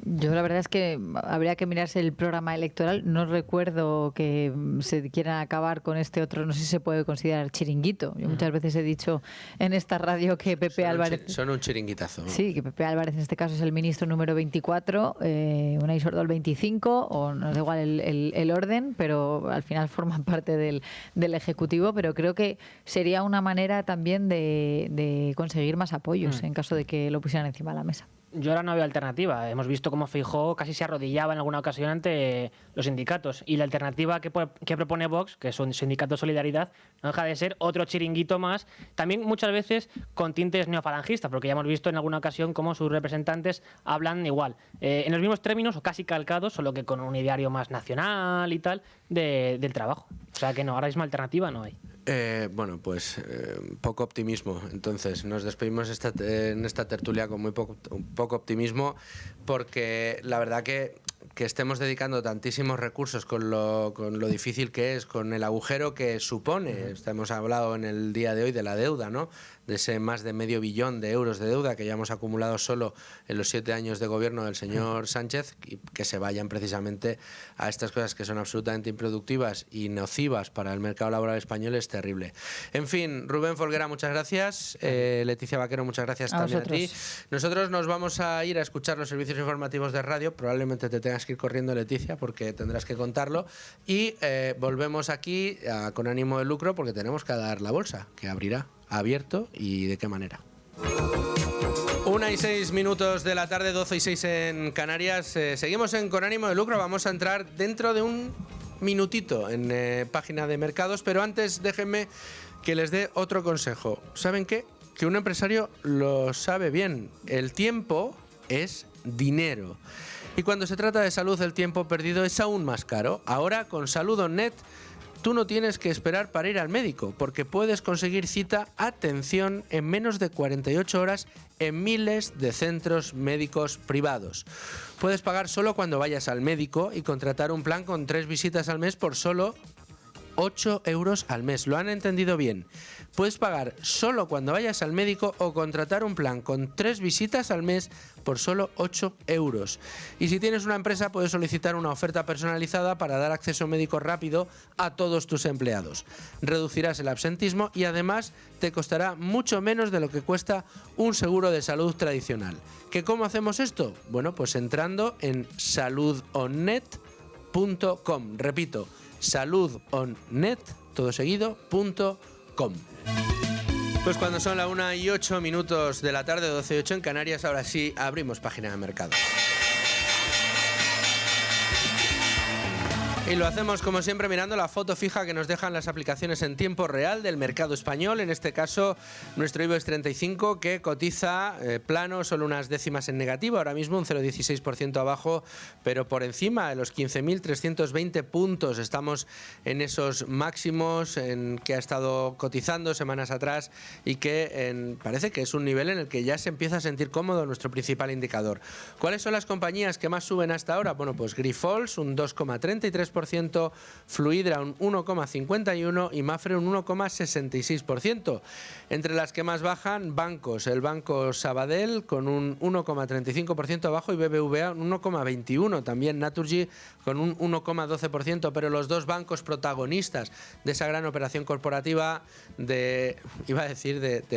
Yo la verdad es que habría que mirarse el programa electoral. No recuerdo que se quieran acabar con este otro, no sé si se puede considerar chiringuito. Yo muchas veces he dicho en esta radio que Pepe Álvarez... Son un chiringuitazo. Sí, que Pepe Álvarez en este caso es el ministro número 24, Unai Sordo el 25, o no da igual el orden, pero al final forman parte del Ejecutivo. Pero creo que sería una manera también de conseguir más apoyos en caso de que lo pusieran encima de la mesa. Yo ahora no veo alternativa. Hemos visto cómo Feijóo casi se arrodillaba en alguna ocasión ante los sindicatos. Y la alternativa que propone Vox, que es un sindicato de solidaridad, no deja de ser otro chiringuito más. También muchas veces con tintes neofalangistas, porque ya hemos visto en alguna ocasión cómo sus representantes hablan igual, en los mismos términos o casi calcados, solo que con un ideario más nacional y tal del trabajo. O sea que no, ahora mismo alternativa no hay. Bueno, pues poco optimismo. Entonces nos despedimos en esta tertulia con muy poco optimismo, porque la verdad que estemos dedicando tantísimos recursos con lo difícil que es, con el agujero que supone. Hemos hablado en el día de hoy de la deuda, ¿no? De ese más de medio billón de euros de deuda que ya hemos acumulado solo en los 7 años de gobierno del señor Sánchez, y que se vayan precisamente a estas cosas que son absolutamente improductivas y nocivas para el mercado laboral español es terrible. En fin, Rubén Folguera, muchas gracias. Leticia Vaquero, muchas gracias también a ti. Nosotros nos vamos a ir a escuchar los servicios informativos de radio. Probablemente te tengas que ir corriendo, Leticia, porque tendrás que contarlo. Y volvemos aquí con ánimo de lucro, porque tenemos que dar la bolsa, que abrirá. Abierto y de qué manera. 1:06 de la tarde, 12:06 en Canarias. Seguimos Con ánimo de lucro. Vamos a entrar dentro de un minutito en página de mercados, pero antes déjenme que les dé otro consejo. ¿Saben qué? Que un empresario lo sabe bien. El tiempo es dinero. Y cuando se trata de salud, el tiempo perdido es aún más caro. Ahora, con Salud.net, tú no tienes que esperar para ir al médico, porque puedes conseguir cita, atención, en menos de 48 horas en miles de centros médicos privados. Puedes pagar solo cuando vayas al médico y contratar un plan con 3 visitas al mes por solo 8 euros al mes. ¿Lo han entendido bien? Puedes pagar solo cuando vayas al médico o contratar un plan con 3 visitas al mes por solo 8 euros. Y si tienes una empresa, puedes solicitar una oferta personalizada para dar acceso médico rápido a todos tus empleados. Reducirás el absentismo y además te costará mucho menos de lo que cuesta un seguro de salud tradicional. ¿Que cómo hacemos esto? Bueno, pues entrando en saludonnet.com. Repito, saludonnet, todo seguido, .com. Pues cuando son las 1:08 de la tarde, 12:08 en Canarias, ahora sí abrimos página de mercado. Y lo hacemos como siempre mirando la foto fija que nos dejan las aplicaciones en tiempo real del mercado español, en este caso nuestro IBEX 35 que cotiza plano, solo unas décimas en negativo, ahora mismo un 0,16% abajo, pero por encima de los 15.320 puntos. Estamos en esos máximos en que ha estado cotizando semanas atrás y que parece que es un nivel en el que ya se empieza a sentir cómodo nuestro principal indicador. ¿Cuáles son las compañías que más suben hasta ahora? Bueno, pues Grifols un 2,33%, Fluidra un 1,51% y Mapfre un 1,66%. Entre las que más bajan, bancos, el Banco Sabadell con un 1,35% abajo y BBVA un 1,21%, también Naturgy con un 1,12%, pero los dos bancos protagonistas de esa gran operación corporativa del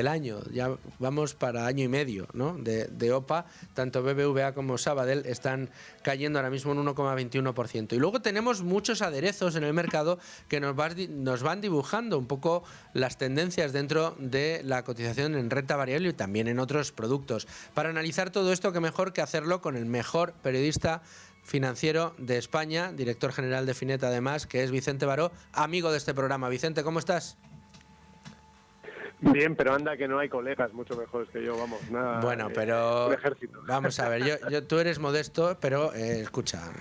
año, ya vamos para año y medio, ¿no? de OPA, tanto BBVA como Sabadell están cayendo ahora mismo un 1,21%. Y luego tenemos muchos aderezos en el mercado que nos van dibujando un poco las tendencias dentro de la cotización en renta variable y también en otros productos. Para analizar todo esto, qué mejor que hacerlo con el mejor periodista financiero de España, director general de Finet además, que es Vicente Baró, amigo de este programa. Vicente, ¿cómo estás? Bien, pero anda que no hay colegas mucho mejores que yo, vamos, nada. Bueno, pero un ejército. Vamos a ver, tú eres modesto, pero escucha,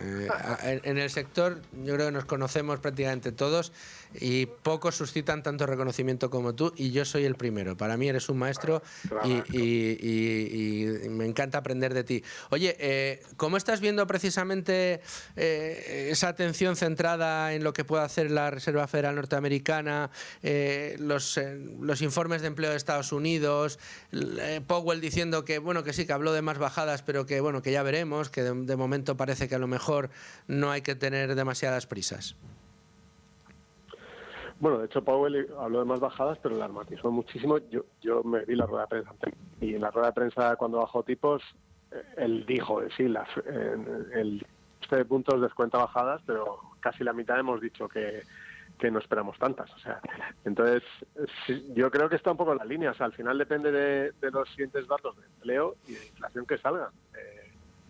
en el sector yo creo que nos conocemos prácticamente todos y pocos suscitan tanto reconocimiento como tú, y yo soy el primero. Para mí eres un maestro y me encanta aprender de ti. Oye, ¿cómo estás viendo precisamente esa atención centrada en lo que pueda hacer la Reserva Federal norteamericana, los informes informes de empleo de Estados Unidos, Powell diciendo que bueno, que sí, que habló de más bajadas, pero que bueno, que ya veremos, que de momento parece que a lo mejor no hay que tener demasiadas prisas. Bueno, de hecho Powell habló de más bajadas, pero la matizó muchísimo. Yo me vi la rueda de prensa y en la rueda de prensa cuando bajó tipos, él dijo, sí, el de puntos descuenta bajadas, pero casi la mitad hemos dicho que no esperamos tantas. O sea, entonces sí, yo creo que está un poco en la línea. O sea, al final depende de los siguientes datos de empleo y de inflación que salgan.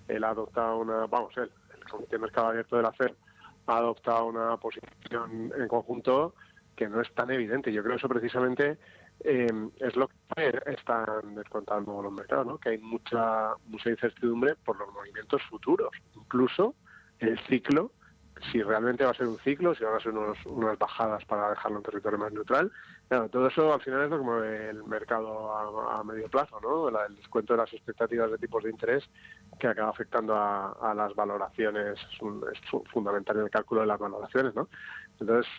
Él ha adoptado el Comité de Mercado Abierto de la FED ha adoptado una posición en conjunto que no es tan evidente. Yo creo que eso precisamente es lo que están descontando los mercados, ¿no? Que hay mucha incertidumbre por los movimientos futuros, incluso el ciclo, si realmente va a ser un ciclo, si van a ser unas bajadas para dejarlo en territorio más neutral. Claro, todo eso al final es lo que mueve el mercado a medio plazo, ¿no? El descuento de las expectativas de tipos de interés que acaba afectando a las valoraciones, es fundamental en el cálculo de las valoraciones, ¿no? Entonces,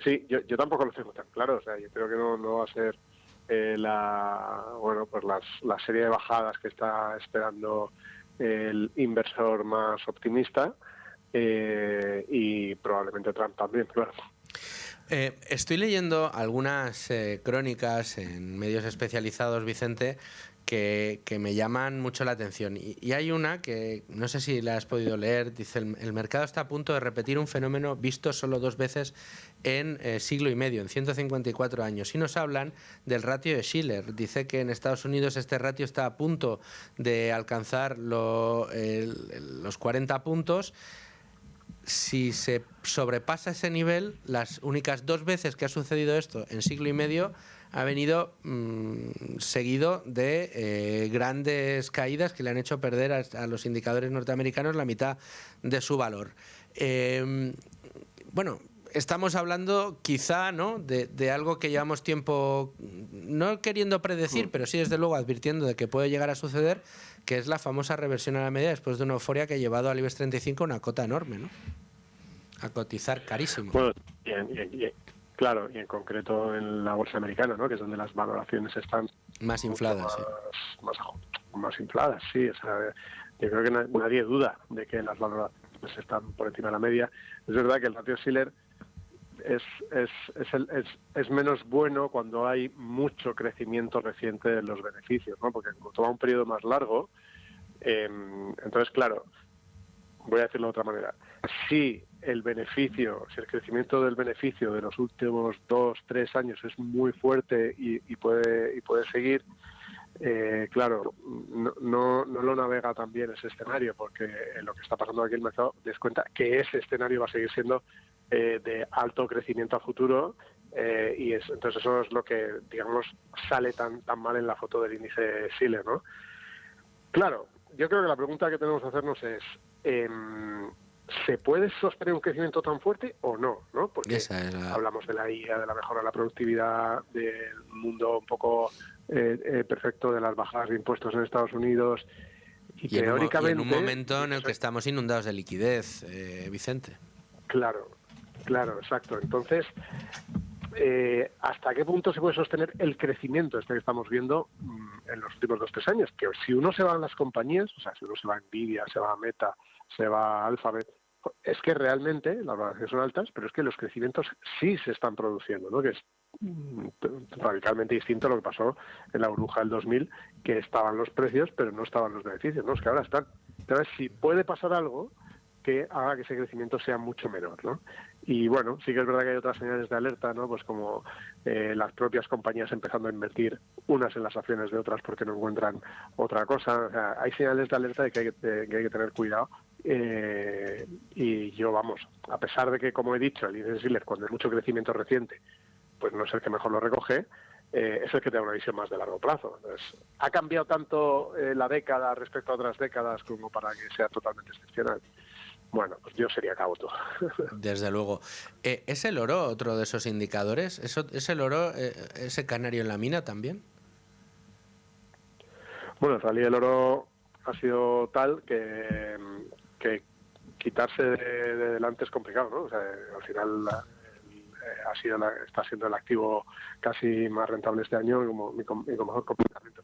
sí, yo tampoco lo tengo tan claro. O sea, yo creo que no va a ser la serie de bajadas que está esperando el inversor más optimista, y probablemente Trump también, claro. Estoy leyendo algunas crónicas en medios especializados, Vicente, que me llaman mucho la atención. Y hay una que no sé si la has podido leer. Dice: el mercado está a punto de repetir un fenómeno visto solo 2 veces en siglo y medio, en 154 años. Y nos hablan del ratio de Shiller. Dice que en Estados Unidos este ratio está a punto de alcanzar los 40 puntos. Si se sobrepasa ese nivel, las únicas 2 veces que ha sucedido esto en siglo y medio ha venido seguido de grandes caídas que le han hecho perder a los indicadores norteamericanos la mitad de su valor. Bueno, estamos hablando quizá, ¿no?, de algo que llevamos tiempo no queriendo predecir, pero sí desde luego advirtiendo de que puede llegar a suceder, que es la famosa reversión a la media después de una euforia que ha llevado al IBEX 35 a una cota enorme, ¿no? A cotizar carísimo. Bueno, claro, y en concreto en la bolsa americana, ¿no?, que es donde las valoraciones están más infladas. Más infladas, sí. O sea, yo creo que nadie duda de que las valoraciones están por encima de la media. Es verdad que el ratio Shiller es menos bueno cuando hay mucho crecimiento reciente de los beneficios, ¿no? Porque como toma un periodo más largo, entonces, claro, voy a decirlo de otra manera. Si el crecimiento del beneficio de los últimos 2-3 años es muy fuerte y puede seguir, claro, no lo navega tan bien ese escenario, porque lo que está pasando aquí el mercado descuenta que ese escenario va a seguir siendo de alto crecimiento a futuro, entonces eso es lo que, digamos, sale tan mal en la foto del índice Shiller, ¿no? Claro, yo creo que la pregunta que tenemos que hacernos es ¿se puede sostener un crecimiento tan fuerte o no? Porque hablamos de la IA, de la mejora de la productividad, del mundo un poco perfecto de las bajadas de impuestos en Estados Unidos, y teóricamente... en un momento en el que estamos inundados de liquidez, Vicente. Claro, exacto. Entonces, ¿hasta qué punto se puede sostener el crecimiento que estamos viendo en los últimos 2-3 años? Que si uno se va a las compañías, o sea, si uno se va a Nvidia, se va a Meta, se va a Alphabet, es que realmente las valoraciones son altas, pero es que los crecimientos sí se están produciendo, ¿no? Que es radicalmente distinto a lo que pasó en la burbuja del 2000, que estaban los precios, pero no estaban los beneficios, ¿no? Es que ahora están. Entonces, si puede pasar algo que haga que ese crecimiento sea mucho menor, ¿no? Y bueno, sí que es verdad que hay otras señales de alerta, ¿no? Pues como las propias compañías empezando a invertir unas en las acciones de otras porque no encuentran otra cosa. O sea, hay señales de alerta de que hay que tener cuidado. Y yo, vamos, a pesar de que, como he dicho, el índice Shiller, cuando hay mucho crecimiento reciente, pues no es el que mejor lo recoge, es el que te da una visión más de largo plazo. Entonces, ¿ha cambiado tanto la década respecto a otras décadas como para que sea totalmente excepcional? Bueno, pues yo sería cauto. Desde luego. ¿Es el oro otro de esos indicadores? ¿Es el oro ese canario en la mina también? Bueno, el rally del oro ha sido tal que quitarse de delante es complicado, ¿no? O sea, al final está siendo el activo casi más rentable este año y con mejor comportamiento.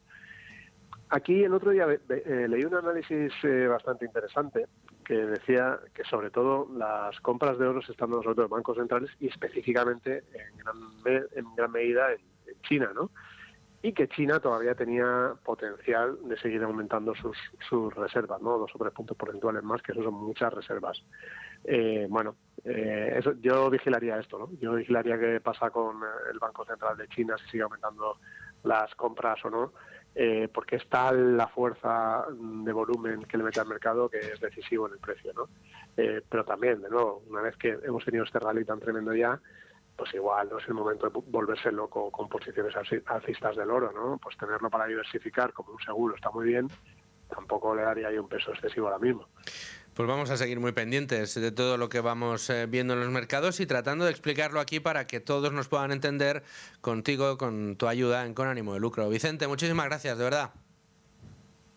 Aquí el otro día leí un análisis bastante interesante que decía que sobre todo las compras de oro se están dando sobre todo en bancos centrales y específicamente en gran medida en China, ¿no? Y que China todavía tenía potencial de seguir aumentando sus reservas, ¿no? 2 o 3 puntos porcentuales más, que eso son muchas reservas. Eso, yo vigilaría esto, ¿no? Yo vigilaría qué pasa con el Banco Central de China, si sigue aumentando las compras o no, porque está la fuerza de volumen que le mete al mercado que es decisivo en el precio, ¿no? Pero también, de nuevo, una vez que hemos tenido este rally tan tremendo ya, pues igual no es el momento de volverse loco con posiciones alcistas del oro, ¿no? Pues tenerlo para diversificar como un seguro está muy bien, tampoco le daría ahí un peso excesivo ahora mismo. Pues vamos a seguir muy pendientes de todo lo que vamos viendo en los mercados y tratando de explicarlo aquí para que todos nos puedan entender contigo, con tu ayuda en Con Ánimo de Lucro. Vicente, muchísimas gracias, de verdad.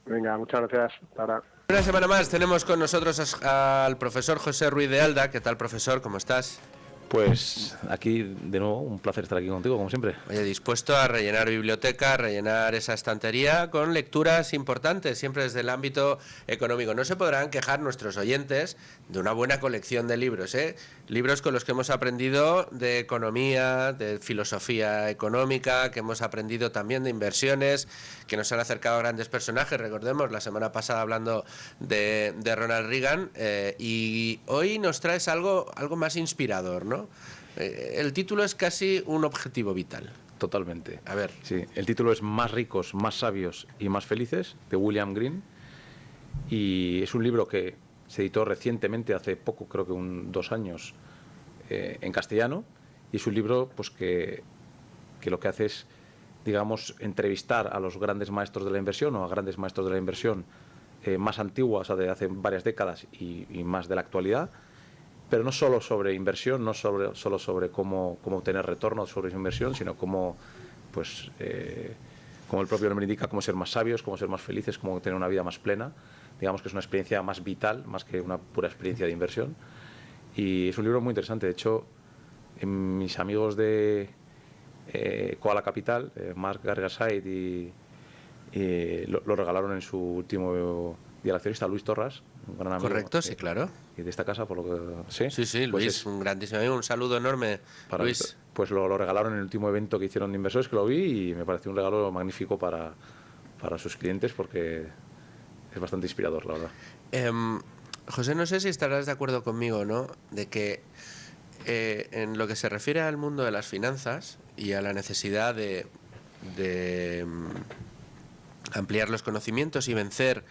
Venga, muchas gracias. Hasta ahora. Una semana más tenemos con nosotros al profesor José Ruiz de Alda. ¿Qué tal, profesor? ¿Cómo estás? Pues aquí, de nuevo, un placer estar aquí contigo, como siempre. Oye, dispuesto a rellenar biblioteca, a rellenar esa estantería con lecturas importantes, siempre desde el ámbito económico. No se podrán quejar nuestros oyentes de una buena colección de libros, ¿eh? Libros con los que hemos aprendido de economía, de filosofía económica, que hemos aprendido también de inversiones, que nos han acercado a grandes personajes. Recordemos, la semana pasada hablando de Ronald Reagan, y hoy nos traes algo más inspirador, ¿no? El título es casi un objetivo vital. Totalmente. A ver. Sí, el título es Más ricos, más sabios y más felices, de William Green. Y es un libro que se editó recientemente, hace poco, creo que 2 años, en castellano. Y es un libro pues que lo que hace es, digamos, entrevistar a los grandes maestros de la inversión o a grandes maestros de la inversión más antiguos, o sea, de hace varias décadas y más de la actualidad. Pero no solo sobre inversión, no solo sobre cómo obtener retorno sobre esa inversión, sino cómo, pues, como el propio nombre indica, cómo ser más sabios, cómo ser más felices, cómo tener una vida más plena. Digamos que es una experiencia más vital, más que una pura experiencia de inversión. Y es un libro muy interesante. De hecho, mis amigos de Koala Capital, Mark Gargaside, lo regalaron en su último día del accionista, Luis Torras, un gran amigo. Correcto, sí, claro. Y de esta casa, por lo que... Sí, pues Luis, un grandísimo amigo, un saludo enorme para Luis. Pues lo regalaron en el último evento que hicieron de inversores, que lo vi, y me pareció un regalo magnífico para sus clientes, porque es bastante inspirador, la verdad. José, no sé si estarás de acuerdo conmigo, ¿no?, de que en lo que se refiere al mundo de las finanzas y a la necesidad de ampliar los conocimientos y vencer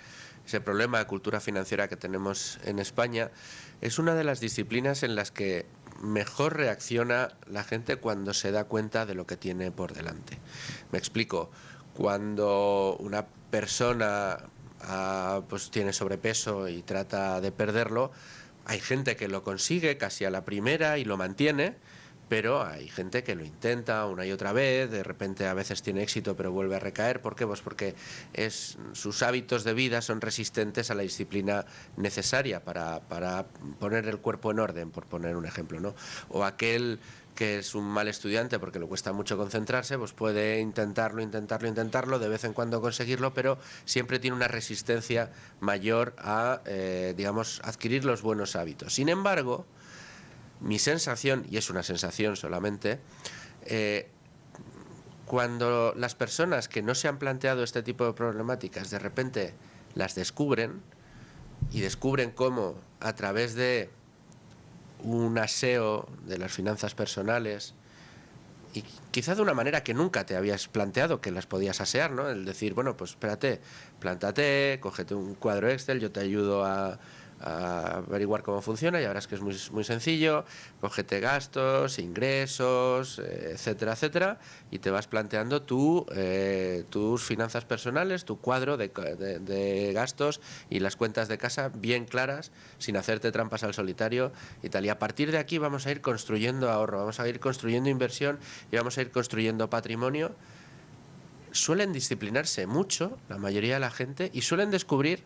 ese problema de cultura financiera que tenemos en España, es una de las disciplinas en las que mejor reacciona la gente cuando se da cuenta de lo que tiene por delante. Me explico. Cuando una persona pues tiene sobrepeso y trata de perderlo, hay gente que lo consigue casi a la primera y lo mantiene, pero hay gente que lo intenta una y otra vez, de repente a veces tiene éxito pero vuelve a recaer. ¿Por qué? Pues porque sus hábitos de vida son resistentes a la disciplina necesaria para poner el cuerpo en orden, por poner un ejemplo, ¿no? O aquel que es un mal estudiante porque le cuesta mucho concentrarse, pues puede intentarlo, de vez en cuando conseguirlo, pero siempre tiene una resistencia mayor a, digamos, adquirir los buenos hábitos. Sin embargo, mi sensación, y es una sensación solamente, cuando las personas que no se han planteado este tipo de problemáticas de repente las descubren, y descubren cómo a través de un aseo de las finanzas personales, y quizá de una manera que nunca te habías planteado que las podías asear, ¿no? El decir, bueno, pues espérate, plántate, cógete un cuadro Excel, yo te ayudo a averiguar cómo funciona, y verás que es muy, muy sencillo. Cógete gastos, ingresos, etcétera, etcétera, y te vas planteando tus finanzas personales, tu cuadro de gastos y las cuentas de casa bien claras, sin hacerte trampas al solitario y tal. Y a partir de aquí vamos a ir construyendo ahorro, vamos a ir construyendo inversión y vamos a ir construyendo patrimonio. Suelen disciplinarse mucho la mayoría de la gente y suelen descubrir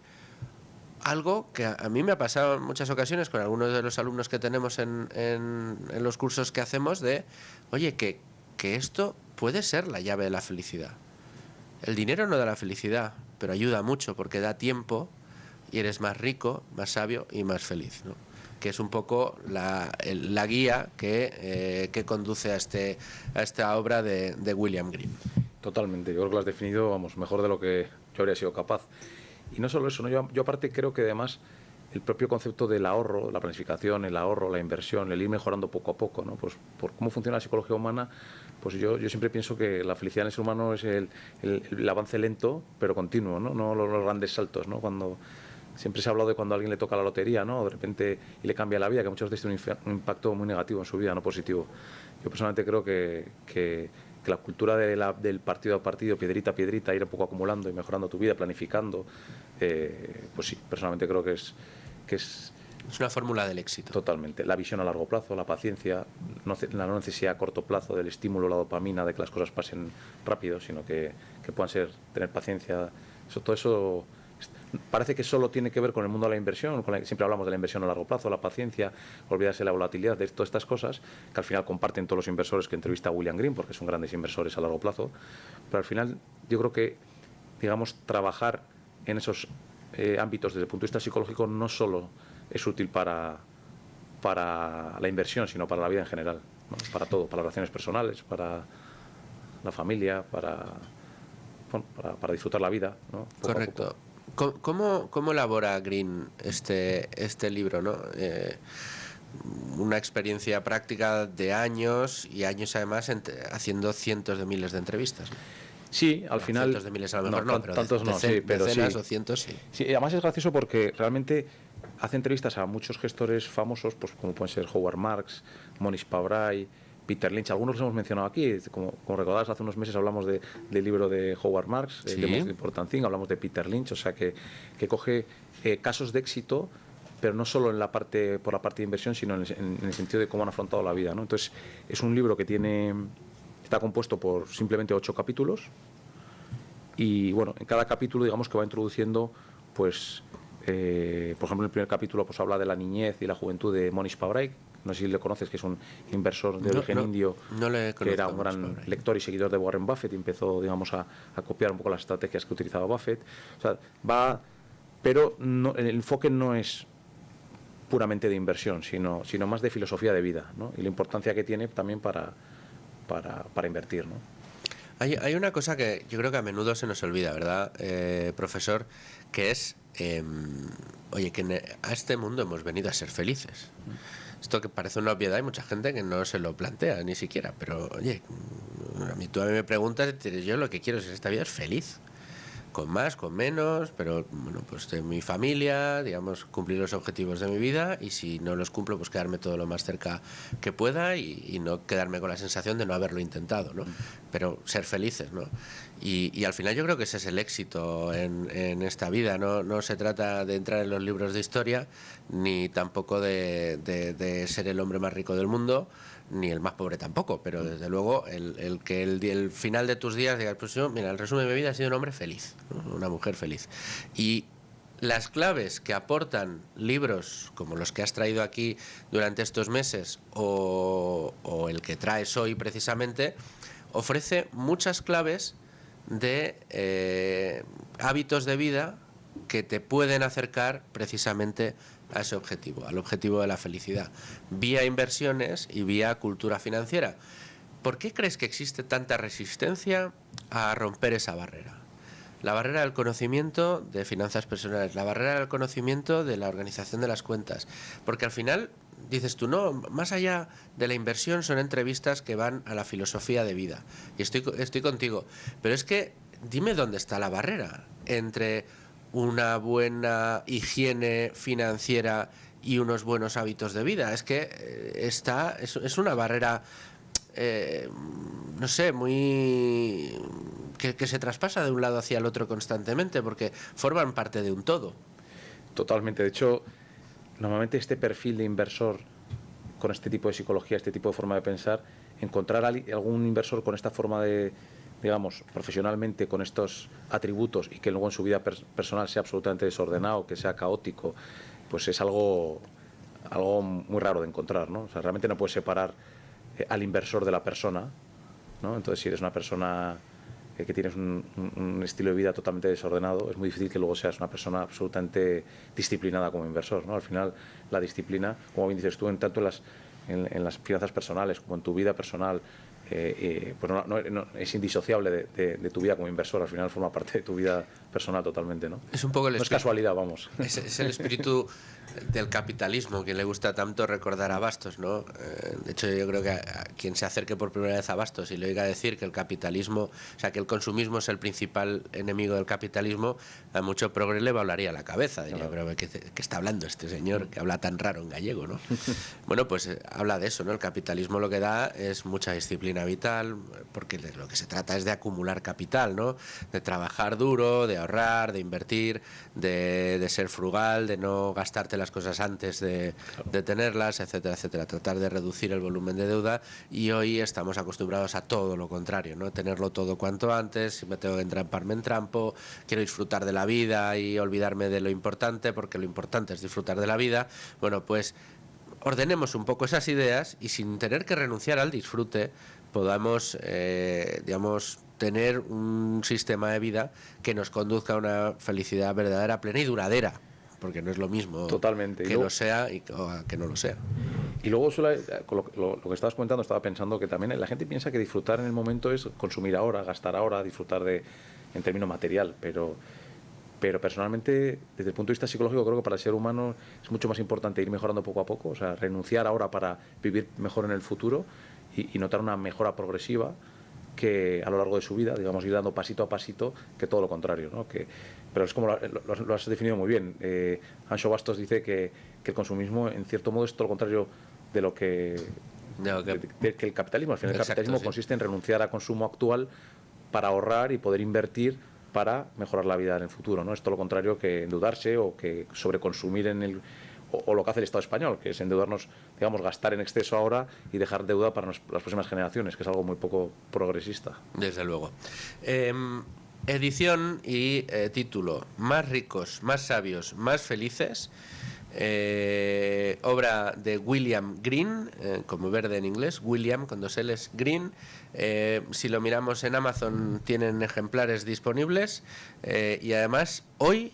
algo que a mí me ha pasado en muchas ocasiones con algunos de los alumnos que tenemos en los cursos que hacemos de, oye, que esto puede ser la llave de la felicidad. El dinero no da la felicidad, pero ayuda mucho porque da tiempo y eres más rico, más sabio y más feliz, ¿no? Que es un poco la guía que conduce a esta obra de William Green. Totalmente, yo creo que lo has definido, vamos, mejor de lo que yo habría sido capaz. Y no solo eso, ¿no? Yo aparte creo que además el propio concepto del ahorro, la planificación, el ahorro, la inversión, el ir mejorando poco a poco, ¿no? Pues por cómo funciona la psicología humana, pues yo siempre pienso que la felicidad en el ser humano es el avance lento, pero continuo, ¿no? No los grandes saltos, ¿no? Cuando siempre se ha hablado de cuando a alguien le toca la lotería, ¿no? De repente y le cambia la vida, que muchas veces tiene un impacto muy negativo en su vida, no positivo. Yo personalmente creo que la cultura del partido a partido, piedrita a piedrita, ir un poco acumulando y mejorando tu vida, planificando, pues sí, personalmente creo que es Es una fórmula del éxito. Totalmente. La visión a largo plazo, la paciencia, la no necesidad a corto plazo del estímulo, la dopamina, de que las cosas pasen rápido, sino que puedan tener paciencia. Todo eso parece que solo tiene que ver con el mundo de la inversión, siempre hablamos de la inversión a largo plazo, la paciencia, olvidarse de la volatilidad, de todas estas cosas que al final comparten todos los inversores que entrevista a William Green, porque son grandes inversores a largo plazo, pero al final yo creo que, digamos, trabajar en esos ámbitos desde el punto de vista psicológico no solo es útil para la inversión, sino para la vida en general, ¿no? Para todo, para las relaciones personales, para la familia, para disfrutar la vida, ¿no? Poco correcto. ¿Cómo elabora Green este libro, ¿no? Una experiencia práctica de años y años además haciendo cientos de miles de entrevistas, ¿no? Sí, al final... Cientos de miles a lo mejor no, pero tantos no, sí, pero decenas sí. o cientos sí. Sí, además es gracioso porque realmente hace entrevistas a muchos gestores famosos, pues como pueden ser Howard Marks, Mohnish Pabrai, Peter Lynch. Algunos los hemos mencionado aquí, como recordáis, hace unos meses hablamos del libro de Howard Marks, Sí. The Most Important Thing, hablamos de Peter Lynch, o sea que coge casos de éxito, pero no solo por la parte de inversión, sino en el sentido de cómo han afrontado la vida, ¿no? Entonces, es un libro que está compuesto por simplemente 8 capítulos y, bueno, en cada capítulo, digamos que va introduciendo, pues, por ejemplo, en el primer capítulo pues habla de la niñez y la juventud de Mohnish Pabrai. No sé si le conoces, que es un inversor de origen indio, que era un gran lector y seguidor de Warren Buffett y empezó, digamos, a copiar un poco las estrategias que utilizaba Buffett. O sea, pero el enfoque no es puramente de inversión, sino más de filosofía de vida, ¿no? Y la importancia que tiene también para invertir, ¿no? Hay una cosa que yo creo que a menudo se nos olvida, ¿verdad, profesor? Que es, oye, que a este mundo hemos venido a ser felices. Esto que parece una obviedad, hay mucha gente que no se lo plantea ni siquiera, pero oye, tú a mí me preguntas, yo lo que quiero es esta vida es feliz, con más, con menos, pero bueno, pues de mi familia, digamos, cumplir los objetivos de mi vida y si no los cumplo, pues quedarme todo lo más cerca que pueda y no quedarme con la sensación de no haberlo intentado, ¿no? Pero ser felices, ¿no? Y al final yo creo que ese es el éxito en esta vida, no se trata de entrar en los libros de historia, ni tampoco de ser el hombre más rico del mundo, ni el más pobre tampoco, pero desde luego el que el final de tus días digas, pues yo, mira, el resumen de mi vida ha sido un hombre feliz, ¿no? Una mujer feliz. Y las claves que aportan libros como los que has traído aquí durante estos meses o el que traes hoy precisamente, ofrece muchas claves de hábitos de vida que te pueden acercar precisamente a ese objetivo, al objetivo de la felicidad, vía inversiones y vía cultura financiera. ¿Por qué crees que existe tanta resistencia a romper esa barrera? La barrera del conocimiento de finanzas personales, la barrera del conocimiento de la organización de las cuentas, porque al final dices tú, no, más allá de la inversión son entrevistas que van a la filosofía de vida, y estoy contigo, pero es que dime dónde está la barrera entre una buena higiene financiera y unos buenos hábitos de vida. Es que es una barrera, no sé, muy que se traspasa de un lado hacia el otro constantemente, porque forman parte de un todo. Totalmente. De hecho, normalmente este perfil de inversor con este tipo de psicología, este tipo de forma de pensar, encontrar algún inversor con esta forma de digamos, profesionalmente con estos atributos y que luego en su vida personal sea absolutamente desordenado, que sea caótico, pues es algo muy raro de encontrar, ¿no? O sea, realmente no puedes separar al inversor de la persona, ¿no? Entonces, si eres una persona que tienes un estilo de vida totalmente desordenado, es muy difícil que luego seas una persona absolutamente disciplinada como inversor, ¿no? Al final, la disciplina, como bien dices tú, tanto en las finanzas personales como en tu vida personal, pues no, es indisociable de tu vida como inversor. Al final forma parte de tu vida personal totalmente, ¿no? Es un poco no es casualidad, vamos. Es el espíritu del capitalismo que le gusta tanto recordar a Bastos, ¿no? De hecho, yo creo que a quien se acerque por primera vez a Bastos y le oiga decir que el capitalismo, o sea, que el consumismo es el principal enemigo del capitalismo, a mucho progre le volaría la cabeza. Diría, pero ¿qué está hablando este señor que habla tan raro en gallego, ¿no? Bueno, pues habla de eso, ¿no? El capitalismo lo que da es mucha disciplina vital, porque de lo que se trata es de acumular capital, ¿no? De trabajar duro, de ahorrar, de invertir, de ser frugal, de no gastarte las cosas antes de tenerlas, etcétera, etcétera. Tratar de reducir el volumen de deuda, y hoy estamos acostumbrados a todo lo contrario, ¿no? Tenerlo todo cuanto antes. Si me tengo que entramparme, entrampo. Quiero disfrutar de la vida y olvidarme de lo importante, porque lo importante es disfrutar de la vida. Bueno, pues ordenemos un poco esas ideas y sin tener que renunciar al disfrute podamos, digamos, tener un sistema de vida que nos conduzca a una felicidad verdadera, plena y duradera, porque no es lo mismo totalmente que lo sea y que no lo sea. Y luego, con lo que estabas comentando, estaba pensando que también la gente piensa que disfrutar en el momento es consumir ahora, gastar ahora, disfrutar en términos material, pero personalmente, desde el punto de vista psicológico, creo que para el ser humano es mucho más importante ir mejorando poco a poco, o sea, renunciar ahora para vivir mejor en el futuro y notar una mejora progresiva que a lo largo de su vida, digamos, ir dando pasito a pasito, que todo lo contrario, ¿no? Pero es como lo has definido muy bien. Anxo Bastos dice que el consumismo, en cierto modo, es todo lo contrario de lo que el capitalismo. Al final, el capitalismo consiste en renunciar a consumo actual para ahorrar y poder invertir para mejorar la vida en el futuro, ¿no? Es todo lo contrario que endeudarse o que sobreconsumir o lo que hace el Estado español, que es endeudarnos, digamos, gastar en exceso ahora y dejar deuda para las próximas generaciones, que es algo muy poco progresista. Desde luego. Edición y título: Más ricos, más sabios, más felices. Obra de William Green, como verde en inglés, William con 2 L's, Green. Si lo miramos en Amazon tienen ejemplares disponibles, y además hoy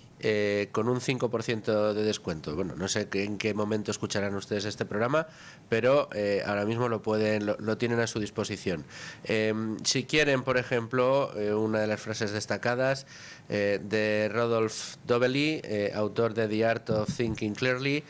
con un 5% de descuento. Bueno, no sé en qué momento escucharán ustedes este programa, pero ahora mismo lo tienen a su disposición. Si quieren, por ejemplo, una de las frases destacadas de Rodolphe Dovely, autor de The Art of Thinking Clearly,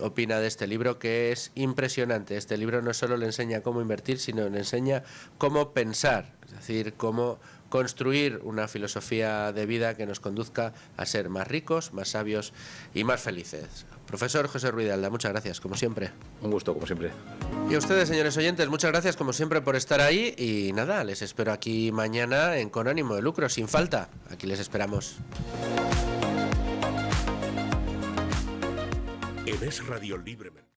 opina de este libro que es impresionante. Este libro no solo le enseña cómo invertir, sino le enseña cómo pensar, es decir, cómo construir una filosofía de vida que nos conduzca a ser más ricos, más sabios y más felices. Profesor José Ruiz de Alda, muchas gracias, como siempre. Un gusto, como siempre. Y a ustedes, señores oyentes, muchas gracias, como siempre, por estar ahí. Y nada, les espero aquí mañana en Con Ánimo de Lucro, sin falta. Aquí les esperamos. En Es Radio Libre.